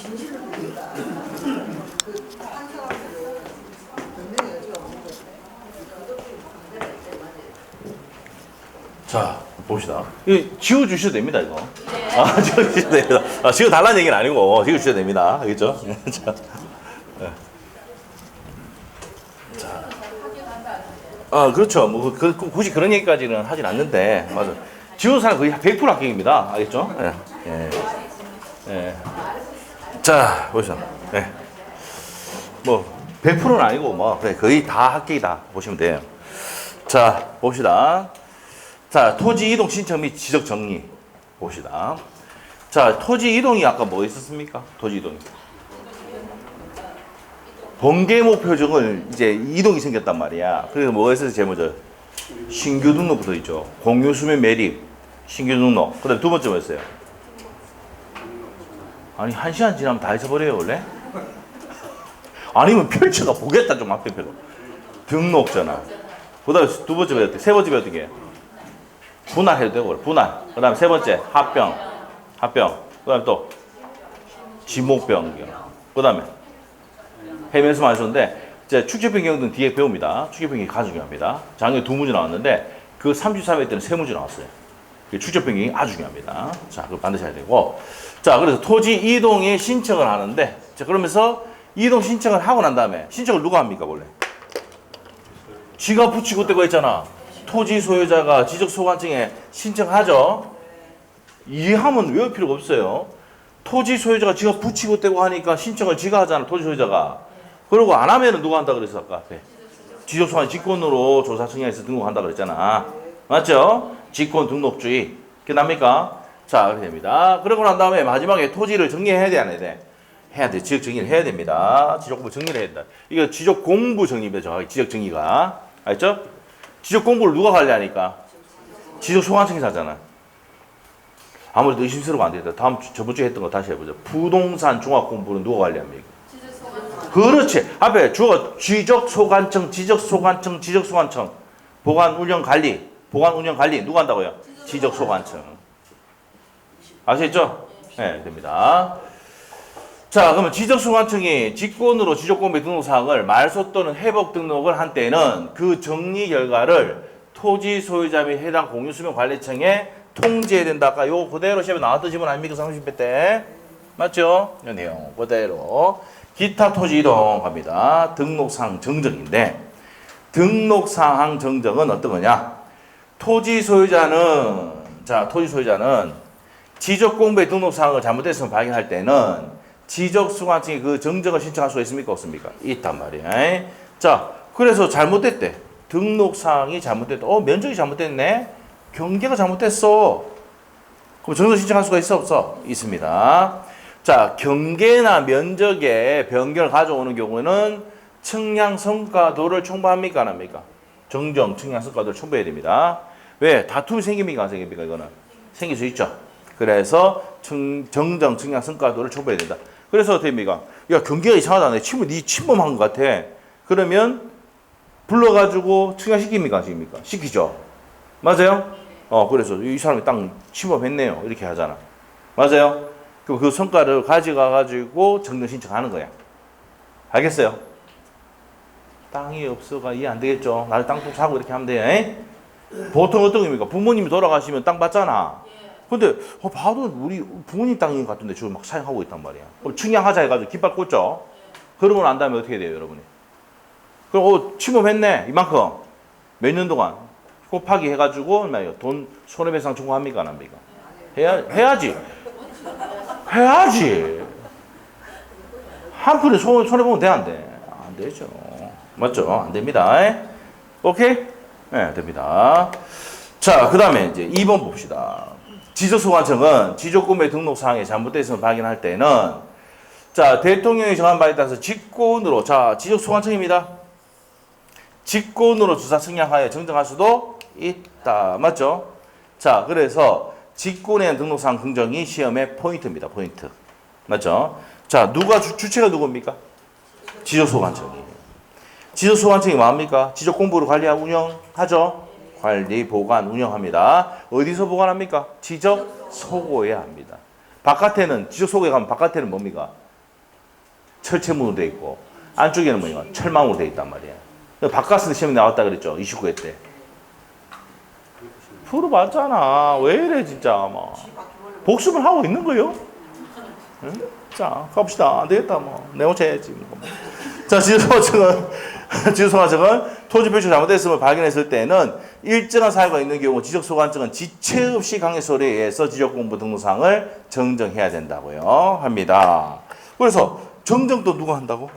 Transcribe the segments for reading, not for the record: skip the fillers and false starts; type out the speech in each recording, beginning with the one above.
진실을 보니까 그한 사람들은 분명히 여지가 없는 건데 그것들이 반대가 있대 맞아요. 자, 봅시다. 이거 지워주셔도 됩니다, 이거. 아, 지워주셔도 됩니다. 아, 지워달라는 얘기는 아니고, 지워주셔도 됩니다. 알겠죠? 자. 네. 자. 아, 그렇죠. 뭐, 굳이 그런 얘기까지는 하진 않는데, 맞아. 지운 사람 거의 100% 합격입니다. 알겠죠? 예. 예. 예. 자, 보시죠. 예. 뭐, 100%는 아니고, 뭐, 그래, 거의 다 합격이다. 보시면 돼요. 자, 봅시다. 자, 토지 이동 신청 및 지적 정리 봅시다. 자, 토지 이동이 아까 뭐 있었습니까? 토지 이동이. 번개 목표정을 이제 이동이 생겼단 말이야. 그래서 뭐가 있어서 제일 먼저 신규 등록부터 있죠. 공유 수면 매립, 신규 등록. 그다음에 두 번째 뭐였어요? 아니, 1시간 지나면 다 잊어버려요, 원래? 아니면 펼쳐가 보겠다, 좀 앞에 펴고. 등록 전화. 그다음에 두 번째 뭐였대? 세 번째 뭐였던 게? 분할해도 되고, 분할. 그 다음에 세 번째, 합병. 그 다음에 또, 지목변경. 그 다음에, 해면서 말했었는데, 이제 축적변경은 뒤에 배웁니다. 축적변경이 가장 중요합니다. 작년에 2문제 나왔는데, 그 33회 때는 3문제 나왔어요. 축적변경이 아주 중요합니다. 자, 그거 반드시 해야 되고. 자, 그래서 토지 이동에 신청을 하는데, 자, 그러면서 이동 신청을 하고 난 다음에, 신청을 누가 합니까, 원래? 지가 붙이고 떼고 했잖아. 토지 소유자가 지적소관청에 신청하죠. 이해하면 외울 필요가 없어요. 토지 소유자가 지가 붙이고 떼고 하니까 신청을 지가 하잖아. 토지 소유자가. 그리고 안 하면은 누가 한다 그랬어 아까 앞에. 지적소관 직권으로 조사청약에서 등록한다 그랬잖아. 맞죠? 직권 등록주의. 그게 납니까? 자, 그렇게 됩니다. 그러고 난 다음에 마지막에 토지를 정리해야 돼, 안 해야 돼? 해야 돼. 지적 정리를 해야 됩니다. 지적 공부 정리를 해야 된다. 이거 지적 공부 정리입니다. 정확히 지적 정리가. 알죠? 지적 공부를 누가 관리하니까? 지적 소관청에서 하잖아. 아무래도 의심스러워 안 되겠다. 저번 주에 했던 거 다시 해보자. 부동산 종합 공부는 누가 관리합니까? 그렇지. 앞에 주어가 지적 소관청, 지적 소관청, 지적 소관청. 보관 운영 관리 누가 한다고요? 지적 소관청. 아시겠죠? 네, 됩니다. 자, 그러면 지적소관청이 직권으로 지적공배 등록사항을 말소 또는 회복 등록을 한 때는 그 정리 결과를 토지 소유자 및 해당 공유수명관리청에 통지해야 된다. 아까 요 그대로 시험에 나왔던 지문 아닙니까? 30회 때. 맞죠? 이 내용 그대로. 기타 토지 이동 갑니다. 등록사항 정정인데 등록사항 정정은 어떤 거냐? 토지 소유자는 지적공배 등록사항을 잘못했으면 발견할 때는 지적소관청이 그 정정을 신청할 수가 있습니까? 없습니까? 있단 말이야. 자, 그래서 잘못됐대. 등록사항이 잘못됐다. 면적이 잘못됐네? 경계가 잘못됐어. 그럼 정정 신청할 수가 있어? 없어? 있습니다. 자, 경계나 면적의 변경을 가져오는 경우는 측량성과도를 첨부합니까? 안 합니까? 정정, 측량성과도를 첨부해야 됩니다. 왜? 다툼이 생깁니까? 안 생깁니까? 이거는. 생길 수 있죠. 그래서 정정, 측량성과도를 첨부해야 된다. 그래서 어떻게 됩니까? 야, 경계가 이상하다. 네 침범한 것 같아. 그러면 불러가지고 측량시킵니까? 안 시킵니까? 시키죠. 맞아요? 그래서 이 사람이 땅 침범했네요. 이렇게 하잖아. 맞아요? 그럼 그 성과를 가져가가지고 정정 신청하는 거야. 알겠어요? 땅이 없어가 이해 안 되겠죠? 나를 땅 좀 사고 이렇게 하면 돼. 보통 어떤 겁니까? 부모님이 돌아가시면 땅 받잖아. 근데 봐도 우리 부모님 땅인 것 같은데 지금 막 사용하고 있단 말이야. 그럼 측량하자 해가지고 깃발 꽂죠. 그러고 난 다음에 어떻게 돼요, 여러분이? 그럼 침범했네, 이만큼. 몇 년 동안 곱하기 해가지고 돈 손해배상 청구합니까, 안 합니까? 해야지. 한 푼에 손해보면 돼, 안 돼? 안 되죠. 맞죠? 안 됩니다. 오케이? 네, 됩니다. 자, 그 다음에 이제 2번 봅시다. 지적소관청은 지적구매 등록사항에 잘못됐음을 발견할 때는 자, 대통령이 정한 바에 따라서 직권으로, 자, 지적소관청입니다. 직권으로 주사 측량하여 정정할 수도 있다. 맞죠? 자, 그래서 직권에 대한 등록사항 긍정이 시험의 포인트입니다. 포인트. 맞죠? 자, 주체가 누굽니까? 지적소관청이에요. 지적소관청이 뭐합니까? 지적공부를 관리하고 운영하죠? 관리, 보관, 운영합니다. 어디서 보관합니까? 지적소고에 합니다. 바깥에는, 지적소고에 가면 바깥에는 뭡니까? 철체문으로 돼 있고 안쪽에는 뭐냐 철망으로 돼 있단 말이야. 바깥에서 시험이 나왔다 그랬죠. 29회 때. 풀어봤잖아. 왜 이래 진짜 뭐. 복습을 하고 있는 거요? 응? 자 갑시다. 안 되겠다 뭐. 내고쳐야지 뭐. 자 지적소관증은 토지 표시 잘못됐음을 발견했을 때는 일정한 사유가 있는 경우 지적소관증은 지체 없이 강의서류에 의해서 지적공부 등록사항을 정정해야 된다고요 합니다. 그래서 정정도 누가 한다고?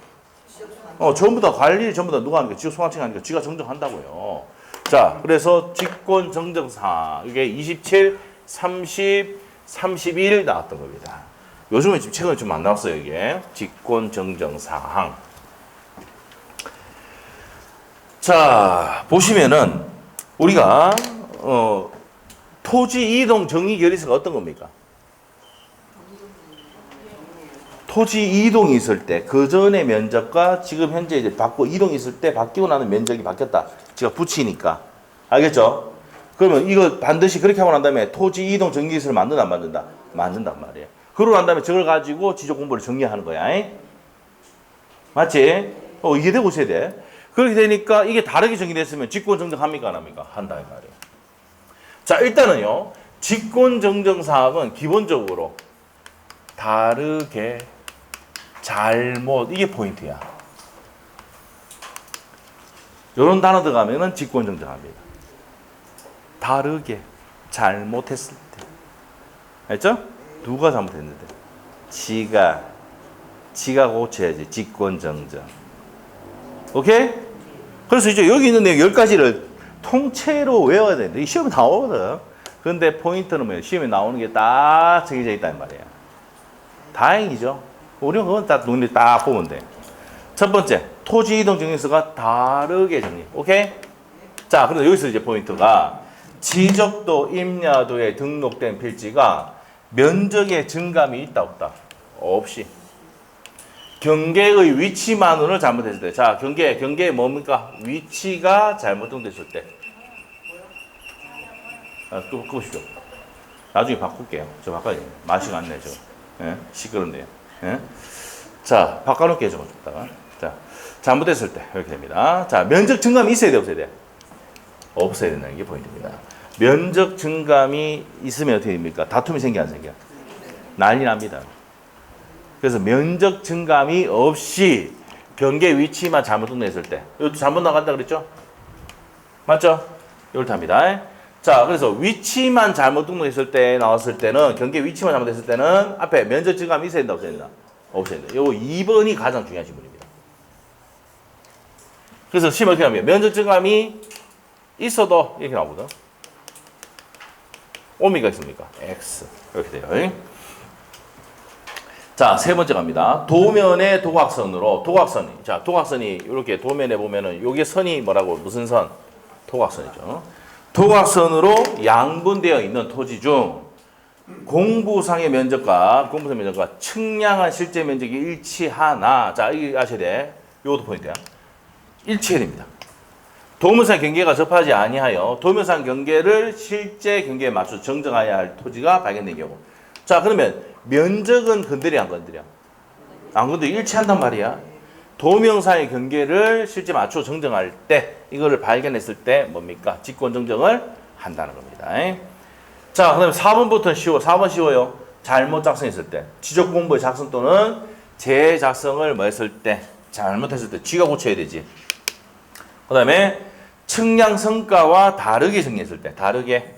전부 다 관리 전부 다 누가 하는 게 지적소관증이 아니니까 지가 정정한다고요. 자, 그래서 직권정정사항 이게 27, 30, 31 나왔던 겁니다. 요즘에 지금 최근에 좀 안 나왔어요 이게 직권정정사항. 자, 보시면은 우리가 토지 이동 정의 결의서가 어떤 겁니까? 토지 이동이 있을 때 그 전의 면적과 지금 현재 이제 이동이 있을 때 바뀌고 나는 면적이 바뀌었다. 제가 붙이니까. 알겠죠? 그러면 이거 반드시 그렇게 하고 난 다음에 토지 이동 정의 결의서를 만든다 안 만든다? 만든단 말이에요. 그러고 난 다음에 저걸 가지고 지적 공부를 정리하는 거야. 맞지? 이해되고 있어야 돼. 그렇게 되니까 이게 다르게 정의됐으면 직권정정합니까 안 합니까? 한다 이 말이에요. 자, 일단은요. 직권정정사항은 기본적으로 다르게 잘못 이게 포인트야. 이런 단어 들어가면은 직권정정합니다. 다르게 잘못했을 때. 알죠? 누가 잘못했는데? 지가 고쳐야지. 직권정정. 오케이? 그래서 이제 여기 있는 내용 10가지를 통째로 외워야 되는데 이 시험에 나오거든. 근데 포인트는 뭐예요? 시험에 나오는 게 딱 정해져 있단 말이에요. 다행이죠. 우리는 그건 딱 눈에 딱 보면 돼. 첫 번째, 토지 이동 정의서가 다르게 정리. 오케이? 자, 그래서 여기서 이제 포인트가 지적도 임야도에 등록된 필지가 면적의 증감이 있다 없다? 없이. 경계의 위치만으로 잘못했을 때. 자, 경계 뭡니까? 위치가 잘못 등록됐을 때. 끄시죠. 나중에 바꿀게요. 저 바꿔야 돼요. 맛이 안 내죠. 예? 시끄럽네요. 예? 자, 바꿔놓을게요. 좀 줬다가. 자, 잘못됐을 때. 이렇게 됩니다. 자, 면적 증감이 있어야 돼, 없어야 돼? 없어야 된다는 게 포인트입니다. 면적 증감이 있으면 어떻게 됩니까? 다툼이 생겨, 안 생겨? 난리 납니다. 그래서 면적 증감이 없이 경계 위치만 잘못 등록했을 때. 이것도 잘못 나간다 그랬죠? 맞죠? 이렇게 합니다. 자, 그래서 위치만 잘못 등록했을 때 나왔을 때는 경계 위치만 잘못했을 때는 앞에 면적 증감이 있어야 된다, 없어야 된다? 없어야 된다. 요 2번이 가장 중요한 질문입니다. 그래서 시험 어떻게 하면 면적 증감이 있어도 이렇게 나오거든. 오미가 있습니까? X. 이렇게 돼요. 자, 세 번째 갑니다. 도면의 도각선으로, 자, 도각선이 이렇게 도면에 보면은 요게 선이 뭐라고, 무슨 선? 도각선이죠. 도각선으로 양분되어 있는 토지 중 공부상의 면적과 측량한 실제 면적이 일치하나. 자, 이거 아셔야 돼. 요것도 포인트야. 일치해야 됩니다. 도면상 경계가 접하지 아니하여 도면상 경계를 실제 경계에 맞춰 정정해야 할 토지가 발견된 경우. 자, 그러면 면적은 건드려 안 건드려? 안 건드려. 일치한단 말이야. 도면상의 경계를 실제 맞춰 정정할 때 이거를 발견했을 때 뭡니까? 직권정정을 한다는 겁니다. 자, 그 다음에 4번부터는 쉬워. 4번 쉬워요. 잘못 작성했을 때. 지적공부의 작성 또는 재작성을 뭐 했을 때, 잘못했을 때 쥐가 고쳐야 되지. 그 다음에 측량 성과와 다르게 정리했을 때. 다르게.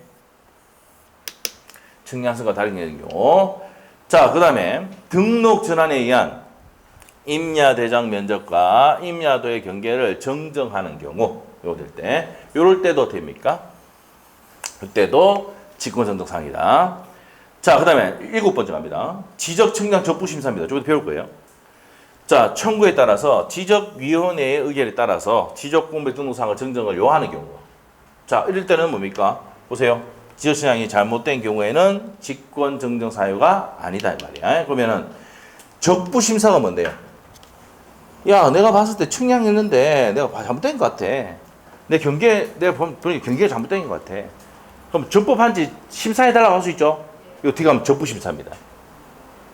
측량 성과와 다르게 정리하는 경우. 자, 그 다음에 등록 전환에 의한 임야 대장 면적과 임야도의 경계를 정정하는 경우. 요거 될 때. 요럴 때도 됩니까? 그때도 직권정정사항이다. 자, 그 다음에 7번째 갑니다. 지적 측량 적부심사입니다. 저것도 배울 거예요. 자, 청구에 따라서 지적위원회의 의견에 따라서 지적공백 등록사항을 정정을 요하는 경우. 자, 이럴 때는 뭡니까? 보세요. 지적측량이 잘못된 경우에는 직권정정 사유가 아니다 이 말이야. 그러면은 적부심사가 뭔데요? 야, 내가 봤을 때 측량했는데 내가 잘못된 것 같아. 내 경계 내가 보니 경계가 잘못된 것 같아. 그럼 적법한지 심사해달라고 할 수 있죠? 이거 어떻게 하면 적부심사입니다.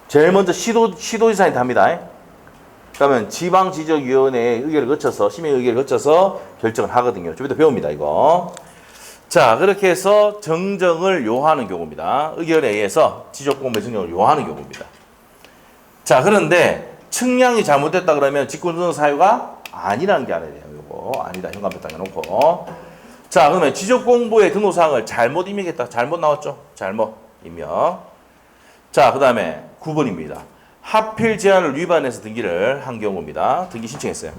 제일 먼저 시도지사한테 합니다. 그러면 지방지적위원회의 의결을 거쳐서 심의 의결을 거쳐서 결정을 하거든요. 좀 이따 배웁니다 이거. 자 그렇게 해서 정정을 요하는 경우입니다. 의결에 의해서 지적공부의 정정을 요하는 경우입니다. 자 그런데 측량이 잘못됐다 그러면 직권정정 사유가 아니라는 게 알아야 돼요. 요거 아니다 현관표 딱 해놓고. 자 그러면 지적공부의 등록사항을 잘못 입력했다. 잘못 나왔죠? 잘못 입력. 자 그 다음에 9번입니다. 하필 제한을 위반해서 등기를 한 경우입니다. 등기 신청했어요.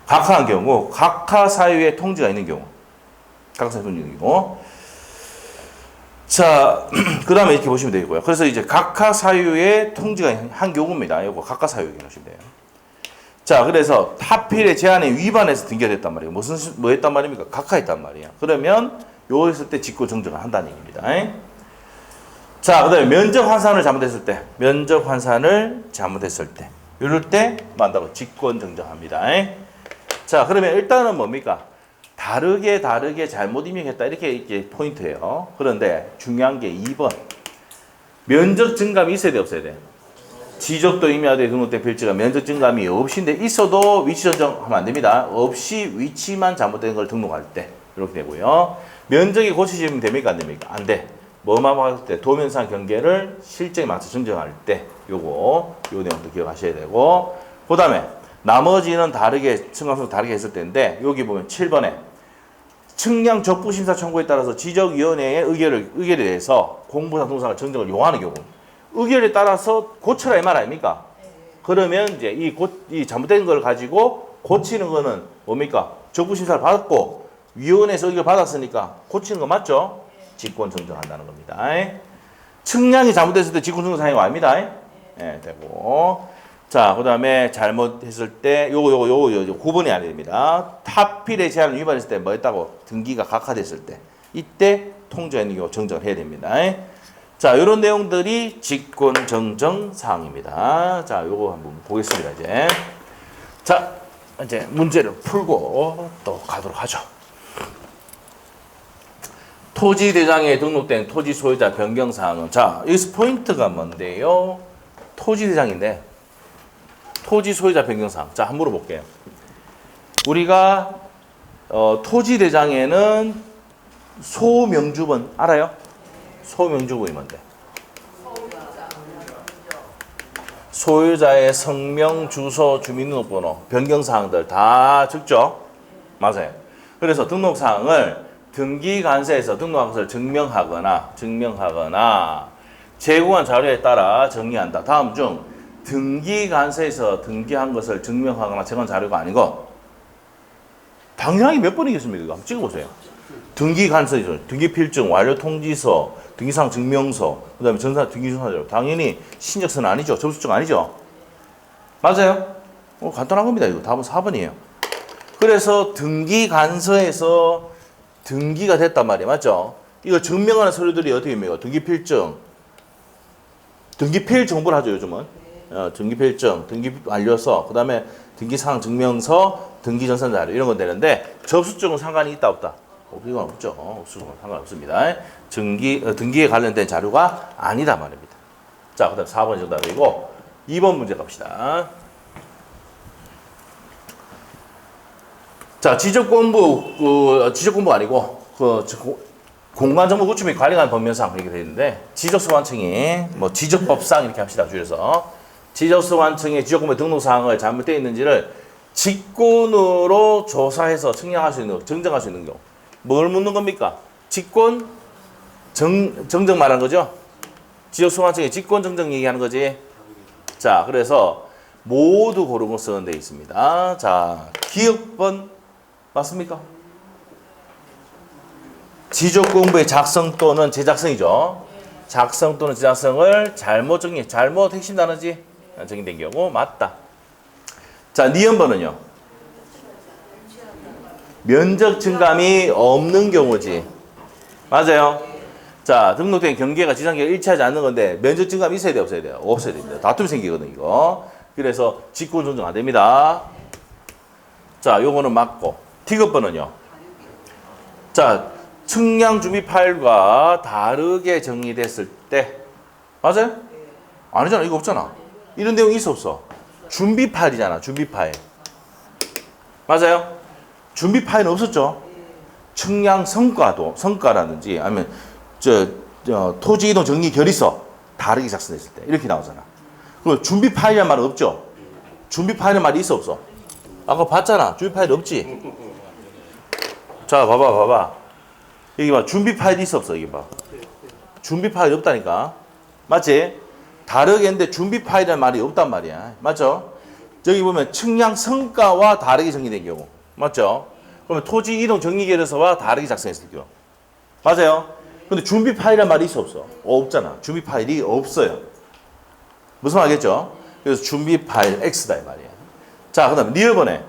각하한 경우, 각하 사유에 통지가 있는 경우. 각하 사유에 통지가 있는 경우. 자, 그 다음에 이렇게 보시면 되고요. 그래서 이제 각하 사유에 통지가 한 경우입니다. 이거 각하 사유 얘기하시면 돼요. 자, 그래서 하필의 제한에 위반해서 등기가 됐단 말이에요. 뭐 했단 말입니까? 각하했단 말이에요. 그러면 요 했을 때 직권 정정을 한다는 얘기입니다. 자, 그 다음에 면적 환산을 잘못했을 때, 면적 환산을 잘못했을 때, 이럴 때 만다고 직권 정정합니다. 자, 그러면 일단은 뭡니까? 다르게 잘못 입력했다. 이게 포인트예요. 그런데 중요한 게 2번. 면적 증감이 있어야 돼, 없어야 돼? 지적도 임야대 등록된 필지가 면적 증감이 없이인데 있어도 위치 전정하면 안 됩니다. 없이 위치만 잘못된 걸 등록할 때 이렇게 되고요. 면적이 고쳐지면 됩니까? 안 됩니까? 안 돼. 뭐만 봤을 때 도면상 경계를 실정에 맞춰 정정할 때 요 내용도 기억하셔야 되고 그 다음에 나머지는 다르게 측량수 다르게 했을 때인데 여기 보면 7번에 측량 적부심사 청구에 따라서 지적위원회의 의결에 대해서 공부상 동상을 정정을 요하는 경우 의결에 따라서 고쳐라 이 말 아닙니까? 그러면 이제 이 잘못된 걸 가지고 고치는 거는 뭡니까? 적부심사를 받았고 위원회에서 의결 받았으니까 고치는 거 맞죠? 직권 정정한다는 겁니다. 측량이 잘못됐을 때 직권 정정 사유가 아닙니다. 예, 되고. 자, 그 다음에 잘못했을 때, 요거 9번이 아니야 됩니다. 하필의 제한을 위반했을 때 뭐 했다고? 등기가 각하됐을 때. 이때 통지가 있는 경우 정정을 해야 됩니다. 자, 요런 내용들이 직권 정정 사항입니다. 자, 요거 한번 보겠습니다, 이제. 자, 이제 문제를 풀고 또 가도록 하죠. 토지대장에 등록된 토지 소유자 변경사항은 자 여기서 포인트가 뭔데요? 토지대장인데 토지 소유자 변경사항 자 한번 물어볼게요. 우리가 토지대장에는 소명주분 알아요? 소명주분이 뭔데? 소유자의 성명, 주소, 주민등록번호, 변경사항들 다 적죠? 맞아요. 그래서 등록사항을 등기관세에서 등록한 것을 증명하거나 제공한 자료에 따라 정리한다. 다음 중 등기관세에서 등기한 것을 증명하거나 제공한 자료가 아니고 당연하게 몇 번이겠습니까? 한번 찍어보세요. 등기관세죠. 등기필증, 완료통지서, 등기상 증명서, 그 다음에 전산 등기조사자료. 당연히 신적서는 아니죠. 접수증 아니죠. 맞아요? 간단한 겁니다. 이거 답은 4번이에요. 그래서 등기관서에서 등기가 됐단 말이에요. 맞죠? 이거 증명하는 서류들이 어떻게 됩니까? 등기필증. 등기필 정보를 하죠, 요즘은. 등기필증, 등기완료서, 그 다음에 등기사항 증명서, 등기전산자료 이런 건 되는데 접수증은 상관이 있다 없다? 이건 없죠. 없으면 상관없습니다. 등기에 관련된 자료가 아니다 말입니다. 자, 그 다음 4번 정답이고 2번 문제 갑시다. 자, 지적공부가 아니고, 공간정보 구축 및 관리관 법면상 이렇게 되어 있는데, 지적소관청이, 지적법상 이렇게 합시다, 줄여서. 지적소관청의 지적공부 등록사항을 잘못되어 있는지를 직권으로 조사해서 측량할 수 있는, 정정할 수 있는 경우. 뭘 묻는 겁니까? 직권, 정정 말하는 거죠? 지적소관청의 직권 정정 얘기하는 거지. 자, 그래서 모두 고른 거 쓰는 데 있습니다. 자, 기억번. 맞습니까? 지적공부의 작성 또는 제작성이죠. 작성 또는 제작성을 잘못 핵심 단어지 정의된 경우 맞다. 자, 니은번은요. 면적 증감이 없는 경우지. 맞아요. 자, 등록된 경계가 지상계가 일치하지 않는 건데 면적 증감이 있어야 돼요, 없어야 돼요? 없어야 됩니다. 다툼이 생기거든 이거. 그래서 직권 정정 안 됩니다. 자, 요거는 맞고. T급번은요. 자, 측량 준비 파일과 다르게 정리됐을 때 맞아요? 아니잖아. 이거 없잖아. 이런 내용이 있어 없어? 준비 파일이잖아. 준비 파일. 맞아요? 준비 파일은 없었죠? 측량 성과라든지 아니면 토지 이동 정리 결의서 다르게 작성했을 때 이렇게 나오잖아. 그럼 준비 파일이란 말은 없죠? 준비 파일이란 말이 있어 없어? 아까 봤잖아. 준비 파일 없지? 자, 봐봐. 여기 봐. 준비 파일이 있어 없어? 여기 봐. 준비 파일이 없다니까. 맞지? 다르게 했는데 준비 파일이라는 말이 없단 말이야. 맞죠? 여기 보면 측량 성과와 다르게 정리된 경우. 맞죠? 그러면 토지 이동 정리 결의서와 다르게 작성했을 경우. 맞아요? 근데 준비 파일이라는 말이 있어 없어? 없잖아. 준비 파일이 없어요. 무슨 말이겠죠? 그래서 준비 파일 X다 이 말이야. 자, 그 다음에 리어번에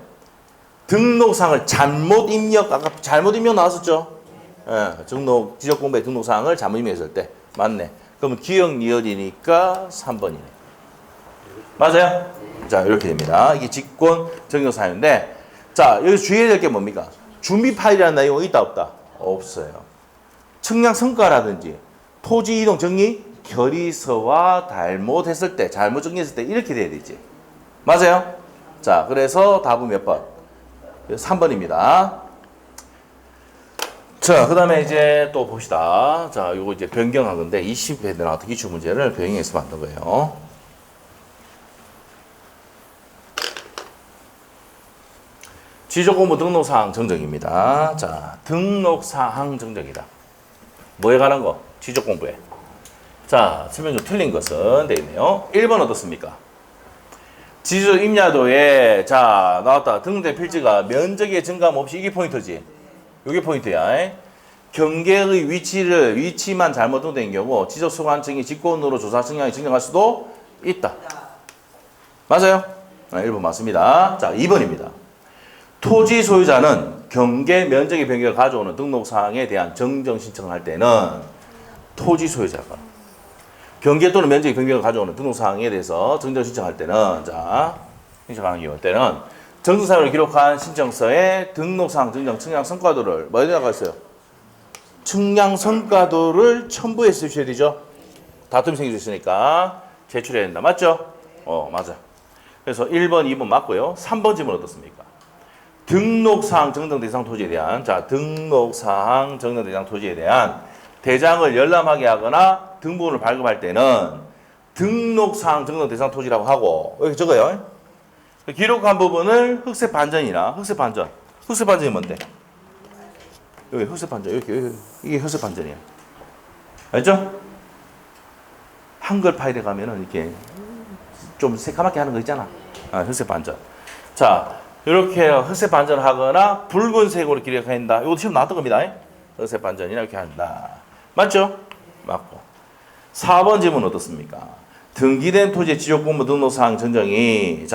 등록사항을 잘못 입력, 아까 잘못 입력 나왔었죠? 예, 지적공부의 등록사항을 잘못 입력했을 때. 맞네. 그러면 기억 리얼이니까 3번이네. 맞아요? 자, 이렇게 됩니다. 이게 직권 정리사항인데, 자, 여기서 주의해야 될 게 뭡니까? 준비 파일이라는 내용이 있다, 없다? 없어요. 측량 성과라든지 토지 이동 정리 결의서와 잘못했을 때, 잘못 정리했을 때 이렇게 돼야 되지. 맞아요? 자, 그래서 답은 몇 번? 3번입니다. 자, 그 다음에 이제 또 봅시다. 자, 요거 이제 변경한 건데, 20회에 나왔던 기출 문제를 변경해서 만든 거예요. 지적공부 등록사항 정정입니다. 자, 등록사항 정정이다. 뭐에 관한 거? 지적공부에. 자, 설명 좀 틀린 것은 되어 있네요. 1번 어떻습니까? 지적 임야도에, 자, 나왔다. 등록된 필지가 면적의 증감 없이 이게 포인트지. 이게 포인트야. 경계의 위치만 잘못 등록된 경우 지적소관청이 직권으로 조사 측량이 증정할 수도 있다. 맞아요? 1번 맞습니다. 자, 2번입니다. 토지 소유자는 경계 면적의 변경을 가져오는 등록사항에 대한 정정 신청을 할 때는 토지 소유자가 경계 또는 면적의 변경을 가져오는 등록사항에 대해서 정정 신청할 때는 자, 신청하는 경우 때는 정정사항을 기록한 신청서에 등록사항 정정 측량 성과도를 뭐에 나가 있어요? 측량 성과도를 첨부해 주셔야 되죠. 다툼이 생길 수 있으니까 제출해야 된다. 맞죠? 맞아. 그래서 1번, 2번 맞고요. 3번 질문 어떻습니까? 등록사항 정정 대상 토지에 대한 등록사항 정정 대상 토지에 대한 대장을 열람하게 하거나 등본을 발급할 때는 등록사항 정정 대상 토지라고 하고 여기 적어요. 기록한 부분을 흑색 반전이나 흑색 반전이 뭔데? 여기 흑색 반전 여기 이게 흑색 반전이야. 알죠? 한글 파일에 가면은 이렇게 좀 새까맣게 하는 거 있잖아. 흑색 반전. 자, 이렇게 흑색 반전을 하거나 붉은색으로 기록한다. 이것도 시험 나왔던 겁니다. 흑색 반전이나 이렇게 한다. 맞죠? 맞고. 4번 질문 어떻습니까? 등기된 토지의 지적공부 등록사항 정정이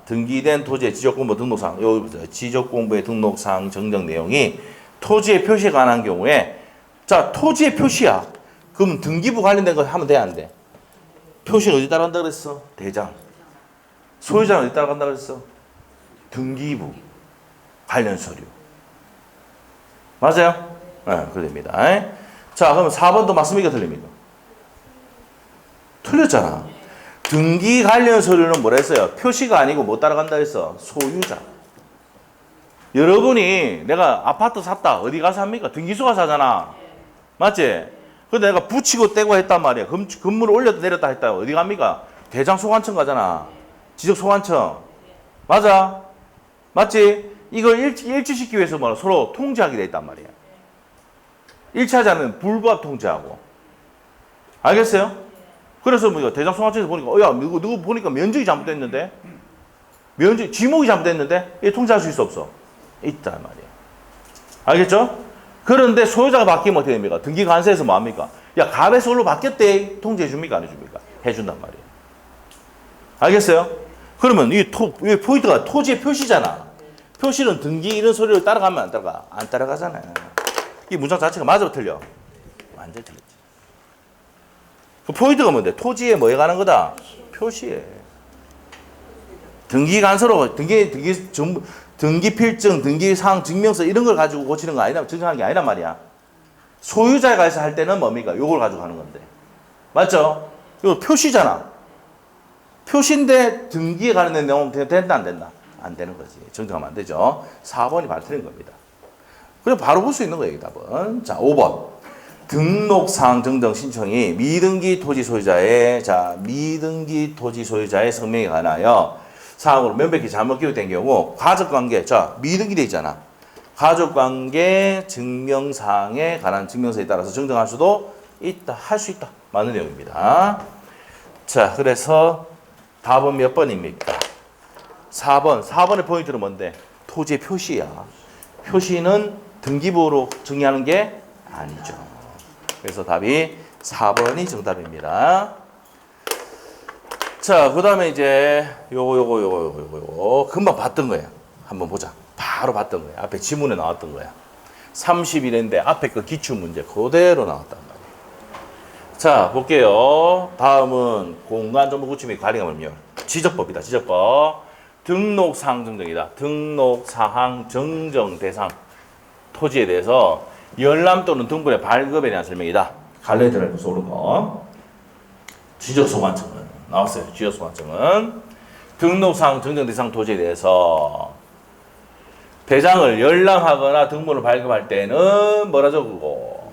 등기된 토지의 지적공부 등록사항 여기 보세요. 지적공부의 등록사항 정정 내용이 토지의 표시에 관한 경우에 토지의 표시야. 그럼 등기부 관련된 거 하면 돼, 안 돼? 표시는 어디 따라간다 그랬어? 대장. 소유자는 어디 따라간다 그랬어? 등기부 관련 서류. 맞아요? 네, 그럽니다. 자, 그럼 4번도 맞습니까? 틀립니까? 틀렸잖아. 등기 관련 서류는 뭐라 했어요? 표시가 아니고 뭐 따라간다 했어? 소유자. 여러분이 내가 아파트 샀다. 어디 가서 합니까? 등기소가 사잖아. 맞지? 근데 내가 붙이고 떼고 했단 말이야. 건물을 올렸다 내렸다 했다. 어디 갑니까? 대장소관청 가잖아. 지적소관청. 맞아? 맞지? 이걸 일치시키기 위해서 서로 통지하게 돼 있단 말이야. 1차자는 불부합 통지하고. 알겠어요? 그래서 대장소관청에서 보니까 누구 보니까 면적이 잘못됐는데? 지목이 잘못됐는데? 이게 통지할 수 있어 없어? 있단 말이야. 알겠죠? 그런데 소유자가 바뀌면 어떻게 됩니까? 등기관세에서 뭐 합니까? 야, 갑에서 올로 바뀌었대. 통지해 줍니까? 안 해줍니까? 해준단 말이야. 알겠어요? 그러면 이 포인트가 토지의 표시잖아. 표시는 등기 이런 소리를 따라가면 안 따라가? 안 따라가잖아요. 이 문장 자체가 맞아 틀려? 완전 틀렸지. 그 포인트가 뭔데? 토지에 뭐에 관한 거다? 표시에. 등기 간서로 등기 필증, 등기 사항 증명서 이런 걸 가지고 고치는 거 아니라 증정하는 게 아니란 말이야. 소유자가 해서 할 때는 뭡니까? 요걸 가지고 하는 건데. 맞죠? 이거 표시잖아. 표시인데 등기에 관련된 내용 된다 안 된다? 안 되는 거지. 정정하면 안 되죠. 4번이 바로 틀린 겁니다. 그래 바로 볼 수 있는 거예요. 이 답은. 자 5번. 등록사항 정정 신청이 미등기 토지 소유자의 미등기 토지 소유자의 성명에 관하여 사항으로 명백히 잘못 기록된 경우 가족관계 미등기 돼 있잖아. 가족관계 증명사항에 관한 증명서에 따라서 정정할 수도 있다. 할 수 있다. 맞는 내용입니다. 자 그래서 답은 몇 번입니까? 4번. 4번의 포인트는 뭔데? 토지의 표시야. 표시는 등기부로 정리하는 게 아니죠. 그래서 답이 4번이 정답입니다. 자, 그 다음에 이제 요거 금방 봤던 거야. 한번 보자. 바로 봤던 거야. 앞에 지문에 나왔던 거야. 31인데 앞에 그 기출문제 그대로 나왔단 말이야. 자, 볼게요. 다음은 공간정보구축 및 관리감을 지적법이다. 지적법. 등록사항 정정이다. 등록사항 정정 대상 토지에 대해서 열람 또는 등본의 발급에 대한 설명이다. 갈래에 들어있고 오른 거. 지적소관청은 나왔어요. 지적소관청은 등록사항 정정 대상 토지에 대해서 대장을 열람하거나 등본을 발급할 때는 뭐라 적고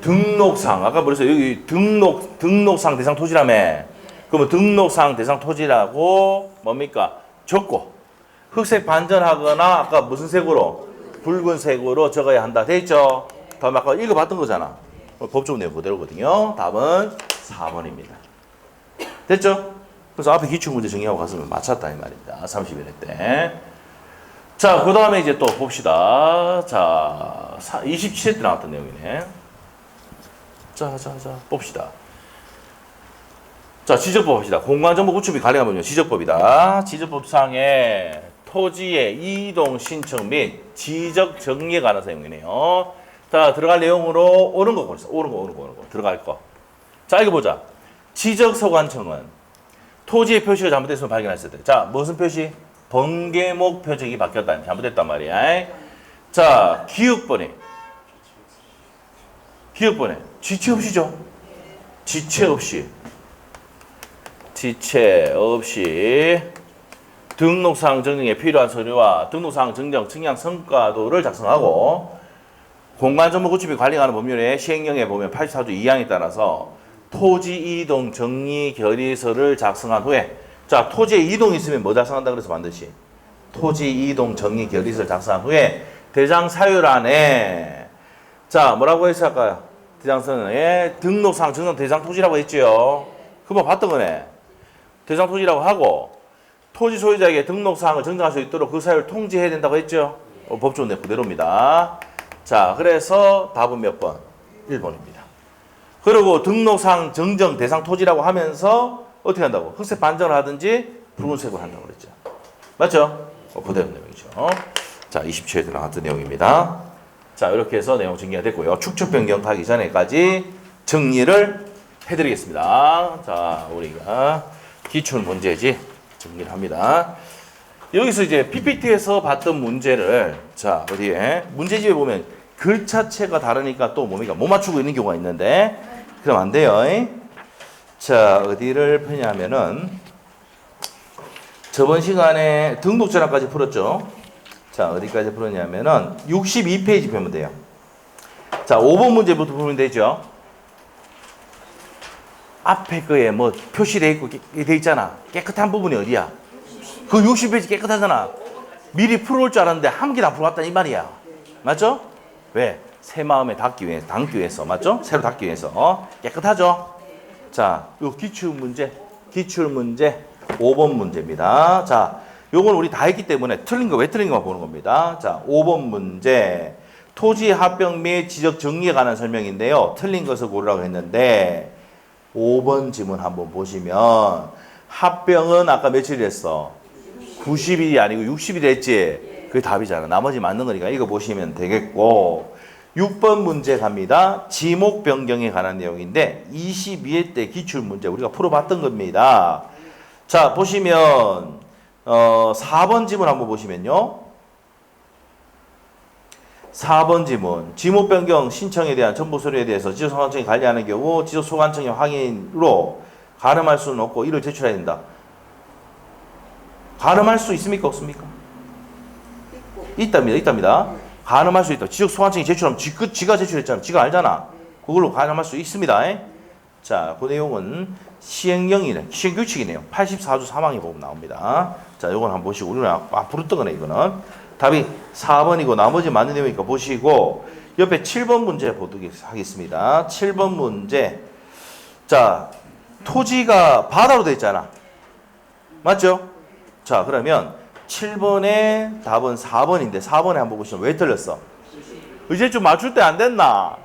등록사항 아까 뭐랬어요? 여기 등록사항 대상 토지라며. 그러면 등록사항 대상 토지라고 뭡니까? 적고 흑색 반전하거나 아까 무슨 색으로? 붉은색으로 적어야 한다. 됐죠? 다음 아까 읽어봤던 거잖아. 법적 내용 그대로거든요. 답은 4번입니다. 됐죠? 그래서 앞에 기출문제 정리하고 갔으면 맞췄다 이 말입니다. 31회 때. 자, 그 다음에 이제 또 봅시다. 자, 27회 때 나왔던 내용이네. 자, 봅시다. 자, 지적법 봅시다. 공간정보 구축 및 관리감은 지적법이다. 지적법상에 토지의 이동 신청 및 지적 정리에 관한 사용이네요. 자, 들어갈 내용으로 옳은 거 고르세요. 옳은 거. 들어갈 거. 자, 읽어보자. 지적소관청은 토지의 표시가 잘못됐으면 발견했을 때. 자, 무슨 표시? 번개목 표적이 바뀌었다. 잘못됐단 말이야. 자, 기억번에. 지체 없이죠? 지체 없이. 등록사항 정정에 필요한 서류와 등록사항 정정 측량 성과도를 작성하고 공간정보 구축 및 관리하는 법률의 시행령에 보면 84조 2항에 따라서 토지 이동 정리 결의서를 작성한 후에 자 토지에 이동이 있으면 뭐 작성한다 그래서 반드시 토지 이동 정리 결의서를 작성한 후에 대장 사유란에 자 뭐라고 했어 아까 대장서에 등록사항 정정 대상 토지라고 했지요. 그거 봤던 거네. 대상 토지라고 하고 토지 소유자에게 등록사항을 정정할 수 있도록 그 사유를 통지해야 된다고 했죠. 법조문 내 그대로입니다. 자, 그래서 답은 몇 번? 1번입니다. 그리고 등록사항 정정 대상 토지라고 하면서 어떻게 한다고? 흑색 반전을 하든지 붉은색으로 한다고 그랬죠. 맞죠? 그대로 내용이죠. 자, 27회에 나왔던 내용입니다. 자, 이렇게 해서 내용 정리가 됐고요. 축척 변경 가기 전에까지 정리를 해드리겠습니다. 자, 우리가 기출 문제지 정리를 합니다. 여기서 이제 PPT에서 봤던 문제를 자 어디에 문제집에 보면 글자체가 다르니까 또 뭡니까 못 맞추고 있는 경우가 있는데 그럼 안 돼요. 자 어디를 펴냐면은 저번 시간에 등록전환까지 풀었죠. 자 어디까지 풀었냐면은 62페이지 펴면 돼요. 자 5번 문제부터 풀면 되죠. 앞에 거에 뭐 표시돼 있고 돼 있잖아. 깨끗한 부분이 어디야? 그 60페이지 깨끗하잖아. 미리 풀어올 줄 알았는데 한 개도 안 풀어 왔다 이 말이야. 맞죠? 왜? 새 마음에 담기 위해서. 맞죠? 새로 담기 위해서. 깨끗하죠? 자, 요 기출 문제 5번 문제입니다. 자, 요건 우리 다 했기 때문에 틀린 거 왜 틀린가만 보는 겁니다. 자, 5번 문제. 토지 합병 및 지적 정리에 관한 설명인데요. 틀린 것을 고르라고 했는데 5번 지문 한번 보시면 합병은 아까 며칠 했어? 90일이 아니고 60일 했지? 그게 답이잖아. 나머지 맞는 거니까 이거 보시면 되겠고 6번 문제 갑니다. 지목 변경에 관한 내용인데 22회 때 기출문제 우리가 풀어봤던 겁니다. 자 보시면 4번 지문 한번 보시면요. 4번 지문 지목 변경 신청에 대한 첨부 서류에 대해서 지적소관청이 관리하는 경우 지적소관청의 확인으로 가늠할 수는 없고 이를 제출해야 된다. 가늠할 수 있습니까? 없습니까? 있고. 있답니다. 가늠할 수 있다. 지적 소관청이 제출하면 지가 제출했잖아. 지가 알잖아. 그걸로 가늠할 수 있습니다. 자, 그 내용은 시행령이네. 시행규칙이네요. 84조 3항에 보면 나옵니다. 자, 요건 한번 보시고 우리는 앞으로 뜬 거네, 이거는. 답이 4번이고 나머지 맞는 내용이니까 보시고 옆에 7번 문제 보도록 하겠습니다. 7번 문제. 자, 토지가 바다로 돼 있잖아. 맞죠? 자, 그러면 7번의 답은 4번인데 4번에 한번 보시면 왜 틀렸어? 이제 좀 맞출 때 안 됐나?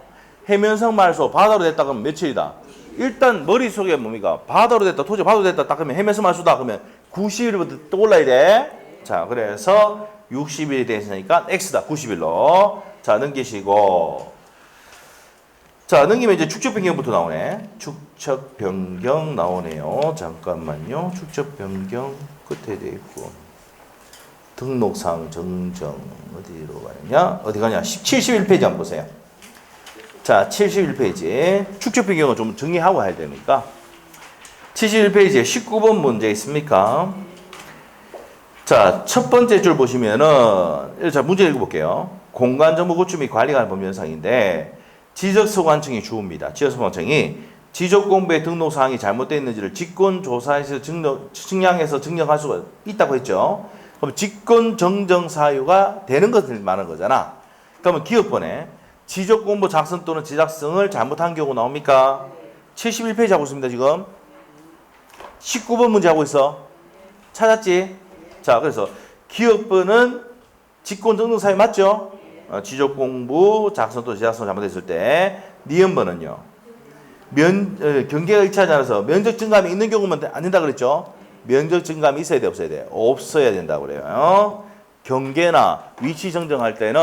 해면성 말소 바다로 됐다 그러면 며칠이다? 일단 머릿속에 뭡니까? 바다로 됐다, 토지 바다로 됐다 딱 그러면 해면성 말소다 그러면 90일부터 떠올라야 돼. 자, 그래서 60일이 됐으니까 X다. 90일로. 자, 넘기시고. 자, 넘기면 이제 축적 변경부터 나오네. 축적 변경 나오네요. 잠깐만요. 축적 변경 끝에 돼 있고. 등록상 정정 어디로 가느냐? 어디 가냐? 71페이지 한번 보세요. 자, 71페이지. 축적 변경은 좀 정리하고 해야 되니까. 71페이지에 19번 문제 있습니까? 자, 첫 번째 줄 보시면은, 자, 문제 읽어볼게요. 공간정보 구축 및 관리관 법령상인데, 지적소관청이 주입니다. 지적소관청이 지적공부의 등록사항이 잘못되어 있는지를 직권조사에서 측량해서 증명할 수가 있다고 했죠. 그럼 직권정정 사유가 되는 것을 말하는 거잖아. 그러면 기업번에 지적공부 작성 또는 제작성을 잘못한 경우 나옵니까? 71페이지 하고 있습니다, 지금. 19번 문제 하고 있어. 찾았지? 자, 그래서 기업번은 직권정정 사유 맞죠? 지적공부 작성 또는 제작성 잘못했을 때 니은번은요. 경계가 일치하지 않아서 면적 증감이 있는 경우면 안 된다 그랬죠? 면적 증감이 있어야 돼, 없어야 돼? 없어야 된다고 그래요. 경계나 위치 정정할 때는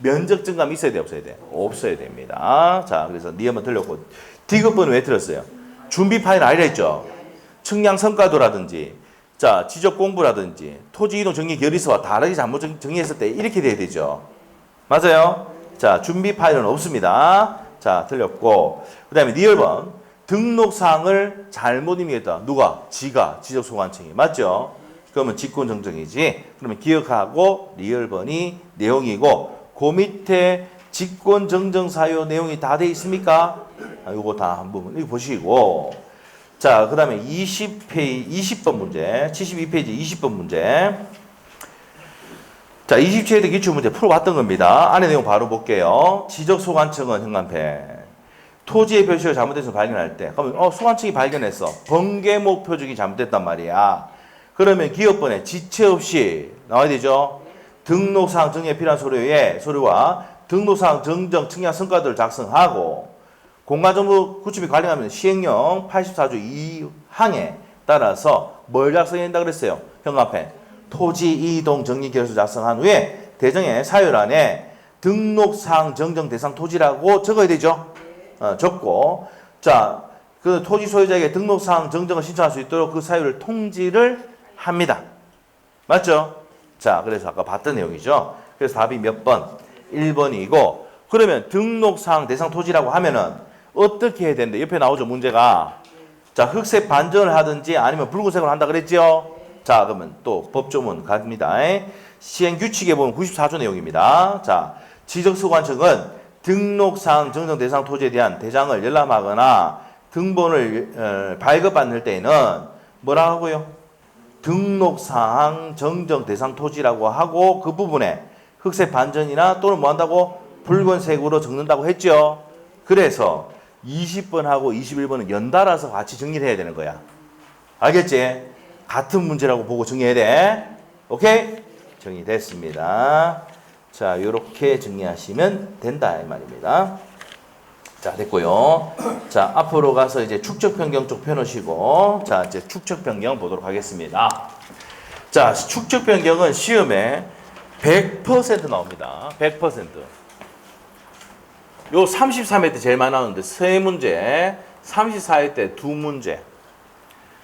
면적 증감이 있어야 돼, 없어야 돼? 없어야 됩니다. 자, 그래서 니은번 틀렸고 디귿번은 왜 틀렸어요? 준비 파일 아니라 했죠? 측량 성과도라든지 자, 지적 공부라든지 토지 이동 정리 결의서와 다르게 잘못 정리했을 때 이렇게 돼야 되죠. 맞아요? 자, 준비 파일은 없습니다. 자, 틀렸고. 그 다음에 니을번. 등록사항을 잘못 입력했다. 누가? 지가. 지적소관청이. 맞죠? 그러면 직권정정이지. 그러면 기억하고 리얼번이 내용이고 그 밑에 직권정정사유 내용이 다 돼 있습니까? 요거 다 한번 이거 보시고 자, 그 다음에 20번 문제 72페이지 20번 문제 자, 27회 기출문제 풀어봤던 겁니다. 안에 내용 바로 볼게요. 지적소관청은 현관패 토지의 표시가 잘못돼서 발견할 때 그러면 소관청이 발견했어. 번개목 표적이 잘못됐단 말이야. 그러면 기업번에 지체 없이 나와야 되죠. 등록사항 정리에 필요한 서류와 등록사항 정정 측량 성과들을 작성하고 공간정보 구축 및 관리하면 시행령 84조 2항에 따라서 뭘 작성해야 된다 그랬어요. 현관패 토지 이동 정리 결의서 작성한 후에 대정의 사유란에 등록사항 정정 대상 토지라고 적어야 되죠. 적고 자, 그 토지 소유자에게 등록사항 정정을 신청할 수 있도록 그 사유를 통지를 합니다. 맞죠? 자, 그래서 아까 봤던 내용이죠. 그래서 답이 몇 번? 1번이고 그러면 등록사항 대상 토지라고 하면은 어떻게 해야 되는데 옆에 나오죠 문제가. 자, 흑색 반전을 하든지 아니면 붉은색으로 한다 그랬죠. 자, 그러면 또 법조문 갑니다. 시행규칙에 보면 94조 내용입니다. 자, 지적소관청은 등록사항 정정 대상 토지에 대한 대장을 열람하거나 등본을 발급받을 때에는 뭐라 하고요? 등록사항 정정 대상 토지라고 하고 그 부분에 흑색 반전이나 또는 뭐 한다고? 붉은색으로 적는다고 했죠. 그래서 20번하고 21번은 연달아서 같이 정리를 해야 되는 거야. 알겠지? 같은 문제라고 보고 정리해야 돼. 오케이? 정리됐습니다. 자, 요렇게 정리하시면 된다 이 말입니다. 자, 됐고요. 자, 앞으로 가서 이제 축적 변경 쪽 펴놓으시고 자, 이제 축적 변경 보도록 하겠습니다. 자, 축적 변경은 시험에 100% 나옵니다. 100%. 요 33회 때 제일 많이 나오는데 3문제, 34회 때 2문제.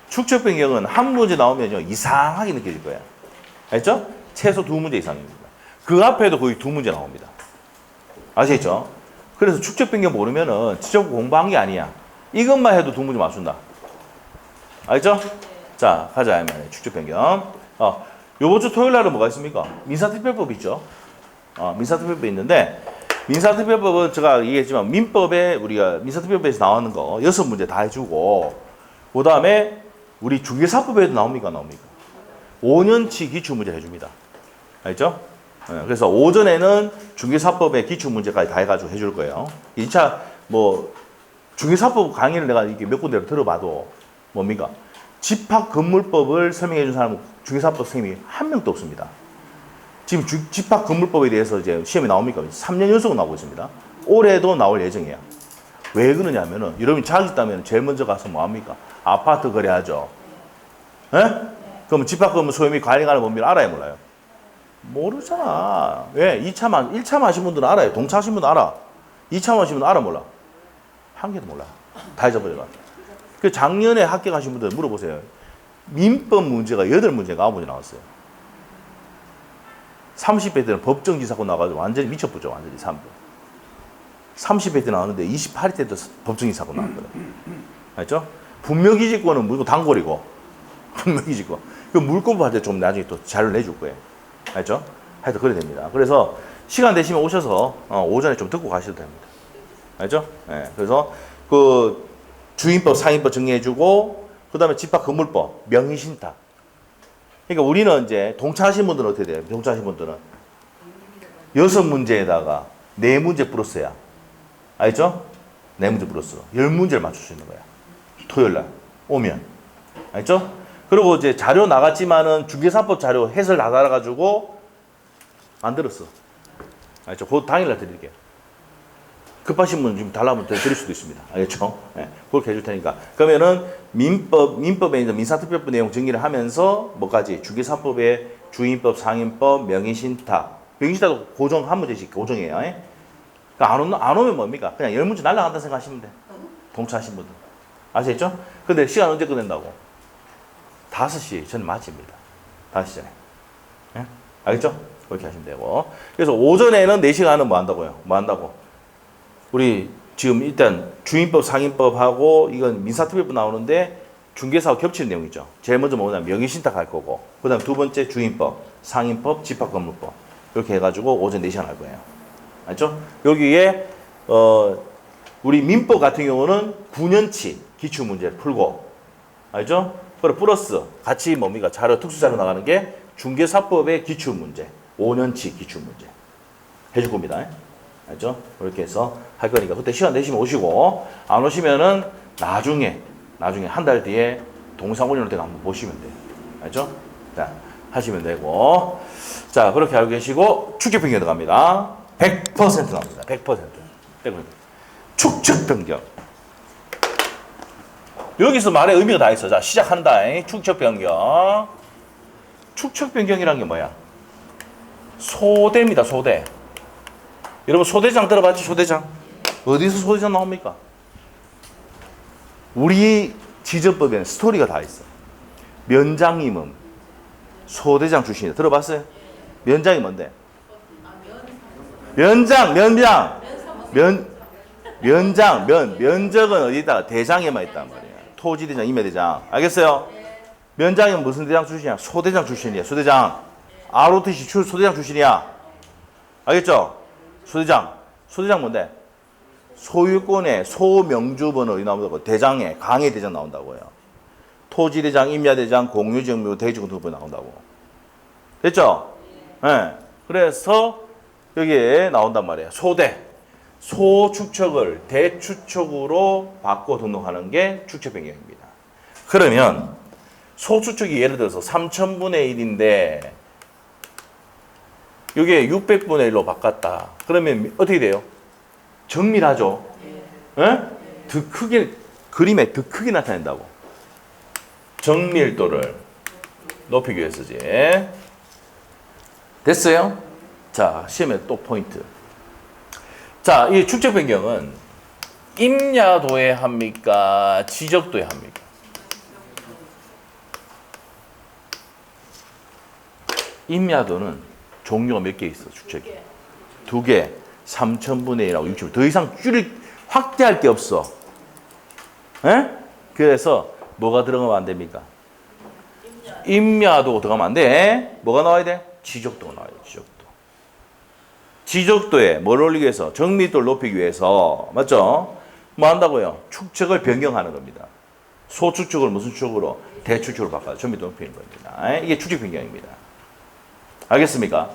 축적 변경은 한 문제 나오면요 이상하게 느껴질 거야. 알죠? 최소 2문제 이상입니다. 그 앞에도 거의 2문제 나옵니다. 아시겠죠? 그래서 축적 변경 모르면은 지적 공부한 게 아니야. 이것만 해도 2문제 맞춘다. 알죠? 자, 가자. 하면 축적 변경. 요번 주 토요일 날은 뭐가 있습니까? 민사특별법 있죠? 민사특별법이 있는데, 민사특별법은 제가 얘기했지만, 민법에 우리가 민사특별법에서 나오는 거 6문제 다 해주고, 그 다음에 우리 중개사법에도 나옵니까? 5년치 기출문제 해줍니다. 알죠? 그래서 오전에는 중개사법의 기출문제까지 다 해가지고 해줄 거예요. 2차, 중개사법 강의를 내가 이렇게 몇 군데로 들어봐도, 뭡니까? 집합건물법을 설명해 준 사람은 중개사법 선생님이 한 명도 없습니다. 지금 집합건물법에 대해서 이제 시험에 나옵니까? 3년 연속으로 나오고 있습니다. 올해도 나올 예정이에요. 왜 그러냐면은, 여러분이 자격 있다면 제일 먼저 가서 뭐 합니까? 아파트 거래하죠. 예? 그럼 집합건물 소유 및 관리관을 뭡니까? 알아요, 몰라요? 모르잖아. 왜? 1차만 하신 분들은 알아요. 동차 하신 분들은 알아. 2차만 하신 분들은 알아, 몰라? 한 개도 몰라. 다 잊어버려가. 그 작년에 합격하신 분들 물어보세요. 민법 문제가 8문제가 9문제 나왔어요. 30회 때는 법정지 사건 나와가지고 완전히 미쳐보죠. 완전히 3분. 30회 때 나왔는데 28회 때도 법정지 사건 나왔거든요. 알죠? 분묘기지권은 무조건 단골이고, 분묘기지권. 그 물권법 할 때 좀 나중에 또 자료를 내줄 거예요. 알죠? 하여튼 그래 됩니다. 그래서 시간 되시면 오셔서 오전에 좀 듣고 가셔도 됩니다. 알죠? 네. 그래서 그 주인법, 상인법 정리해주고, 그 다음에 집합건물법, 명의신탁. 그러니까 우리는 이제 동차하신 분들은 어떻게 돼요? 동차하신 분들은 6문제에다가 4문제 플러스야. 알죠? 4문제 플러스. 10문제를 맞출 수 있는 거야. 토요일 날 오면. 알죠? 그리고 이제 자료 나갔지만은 중개사법 자료 해설 나가가지고 만들었어. 알죠? 그 당일날 드릴게요. 급하신 분 좀 달라면 더 드릴 수도 있습니다. 알겠죠? 네, 그렇게 해줄 테니까. 그러면은 민법에 있는 민사특별법 내용 정리를 하면서 뭐까지? 중개사법의 주인법, 상인법, 명의신탁. 명의신탁도 고정 한 문제씩 고정이에요. 그러니까 안 오면 뭡니까? 그냥 10문제 날라간다 생각하시면 돼. 동차하신 분들. 아시겠죠? 근데 시간 언제 끝낸다고? 5시 저는 맞습니다. 5시 전에. 네? 알겠죠? 그렇게 하시면 되고. 그래서 오전에는 4시간은 뭐 한다고요? 뭐 한다고? 우리 지금 일단 주인법, 상인법하고 이건 민사특별법 나오는데 중개사하고 겹치는 내용이죠. 제일 먼저 뭐냐면 명의신탁 할 거고, 그 다음 두 번째 주인법, 상인법, 집합건물법 이렇게 해가지고 오전 4시간 할 거예요. 알죠? 여기에 우리 민법 같은 경우는 9년치 기출문제 풀고, 알죠? 그리고 플러스 같이 뭡니까? 특수자료 나가는 게 중개사법의 기출문제, 5년치 기출문제 해줄 겁니다. 알죠? 그렇게 해서 할 거니까 그때 시간 되시면 오시고, 안 오시면은 나중에 한 달 뒤에 동상 올려놓을 때가 한번 보시면 돼요. 알죠? 자, 하시면 되고. 자, 그렇게 알고 계시고, 축적 변경 들어갑니다. 100% 나옵니다. 100%. 축적 변경. 여기서 말의 의미가 다 있어. 자, 시작한다. 축적 변경. 축적 변경이란 게 뭐야? 소대입니다, 소대. 여러분 소대장 들어봤지? 소대장. 어디서 소대장 나옵니까? 우리 지적법에는 스토리가 다 있어. 면장님은 소대장 출신이다. 들어봤어요? 면장이 뭔데? 면적은 어디다가 대장에만 있단 말이야. 토지대장, 임야대장. 알겠어요? 면장은 무슨 대장 출신이야? 소대장 출신이야. 소대장. ROTC 소대장 출신이야. 알겠죠? 소대장 뭔데? 소유권의 소명주번호 나온다고. 대장에 강의 대장 나온다고요. 토지대장, 임야대장, 공유지역묘, 대지구분호 나온다고. 됐죠? 네. 그래서 여기에 나온단 말이에요. 소축척을 대축척으로 바꿔 등록하는 게 축척 변경입니다. 그러면 소축척이 예를 들어서 3000분의 1인데 이게 600분의 1로 바꿨다. 그러면 어떻게 돼요? 정밀하죠? 예? 더 크게, 그림에 더 크게 나타낸다고. 정밀도를 높이기 위해서지. 됐어요? 자, 시험에 또 포인트. 자, 이 축적 변경은 임야도에 합니까? 지적도에 합니까? 임야도는 종류가 몇 개 있어, 축적이. 2개, 3000분의 1하고 60분. 더 이상 확대할 게 없어. 에? 그래서 뭐가 들어가면 안 됩니까? 임야도 들어가면 안 돼. 뭐가 나와야 돼? 지적도가 나와야 돼. 지적도. 지적도에 뭘 올리기 위해서? 정밀도를 높이기 위해서. 맞죠? 뭐 한다고요? 축척을 변경하는 겁니다. 소축척을 무슨 축으로? 대축척으로 바꿔서 정밀도 높이는 겁니다. 이게 축척 변경입니다. 알겠습니까?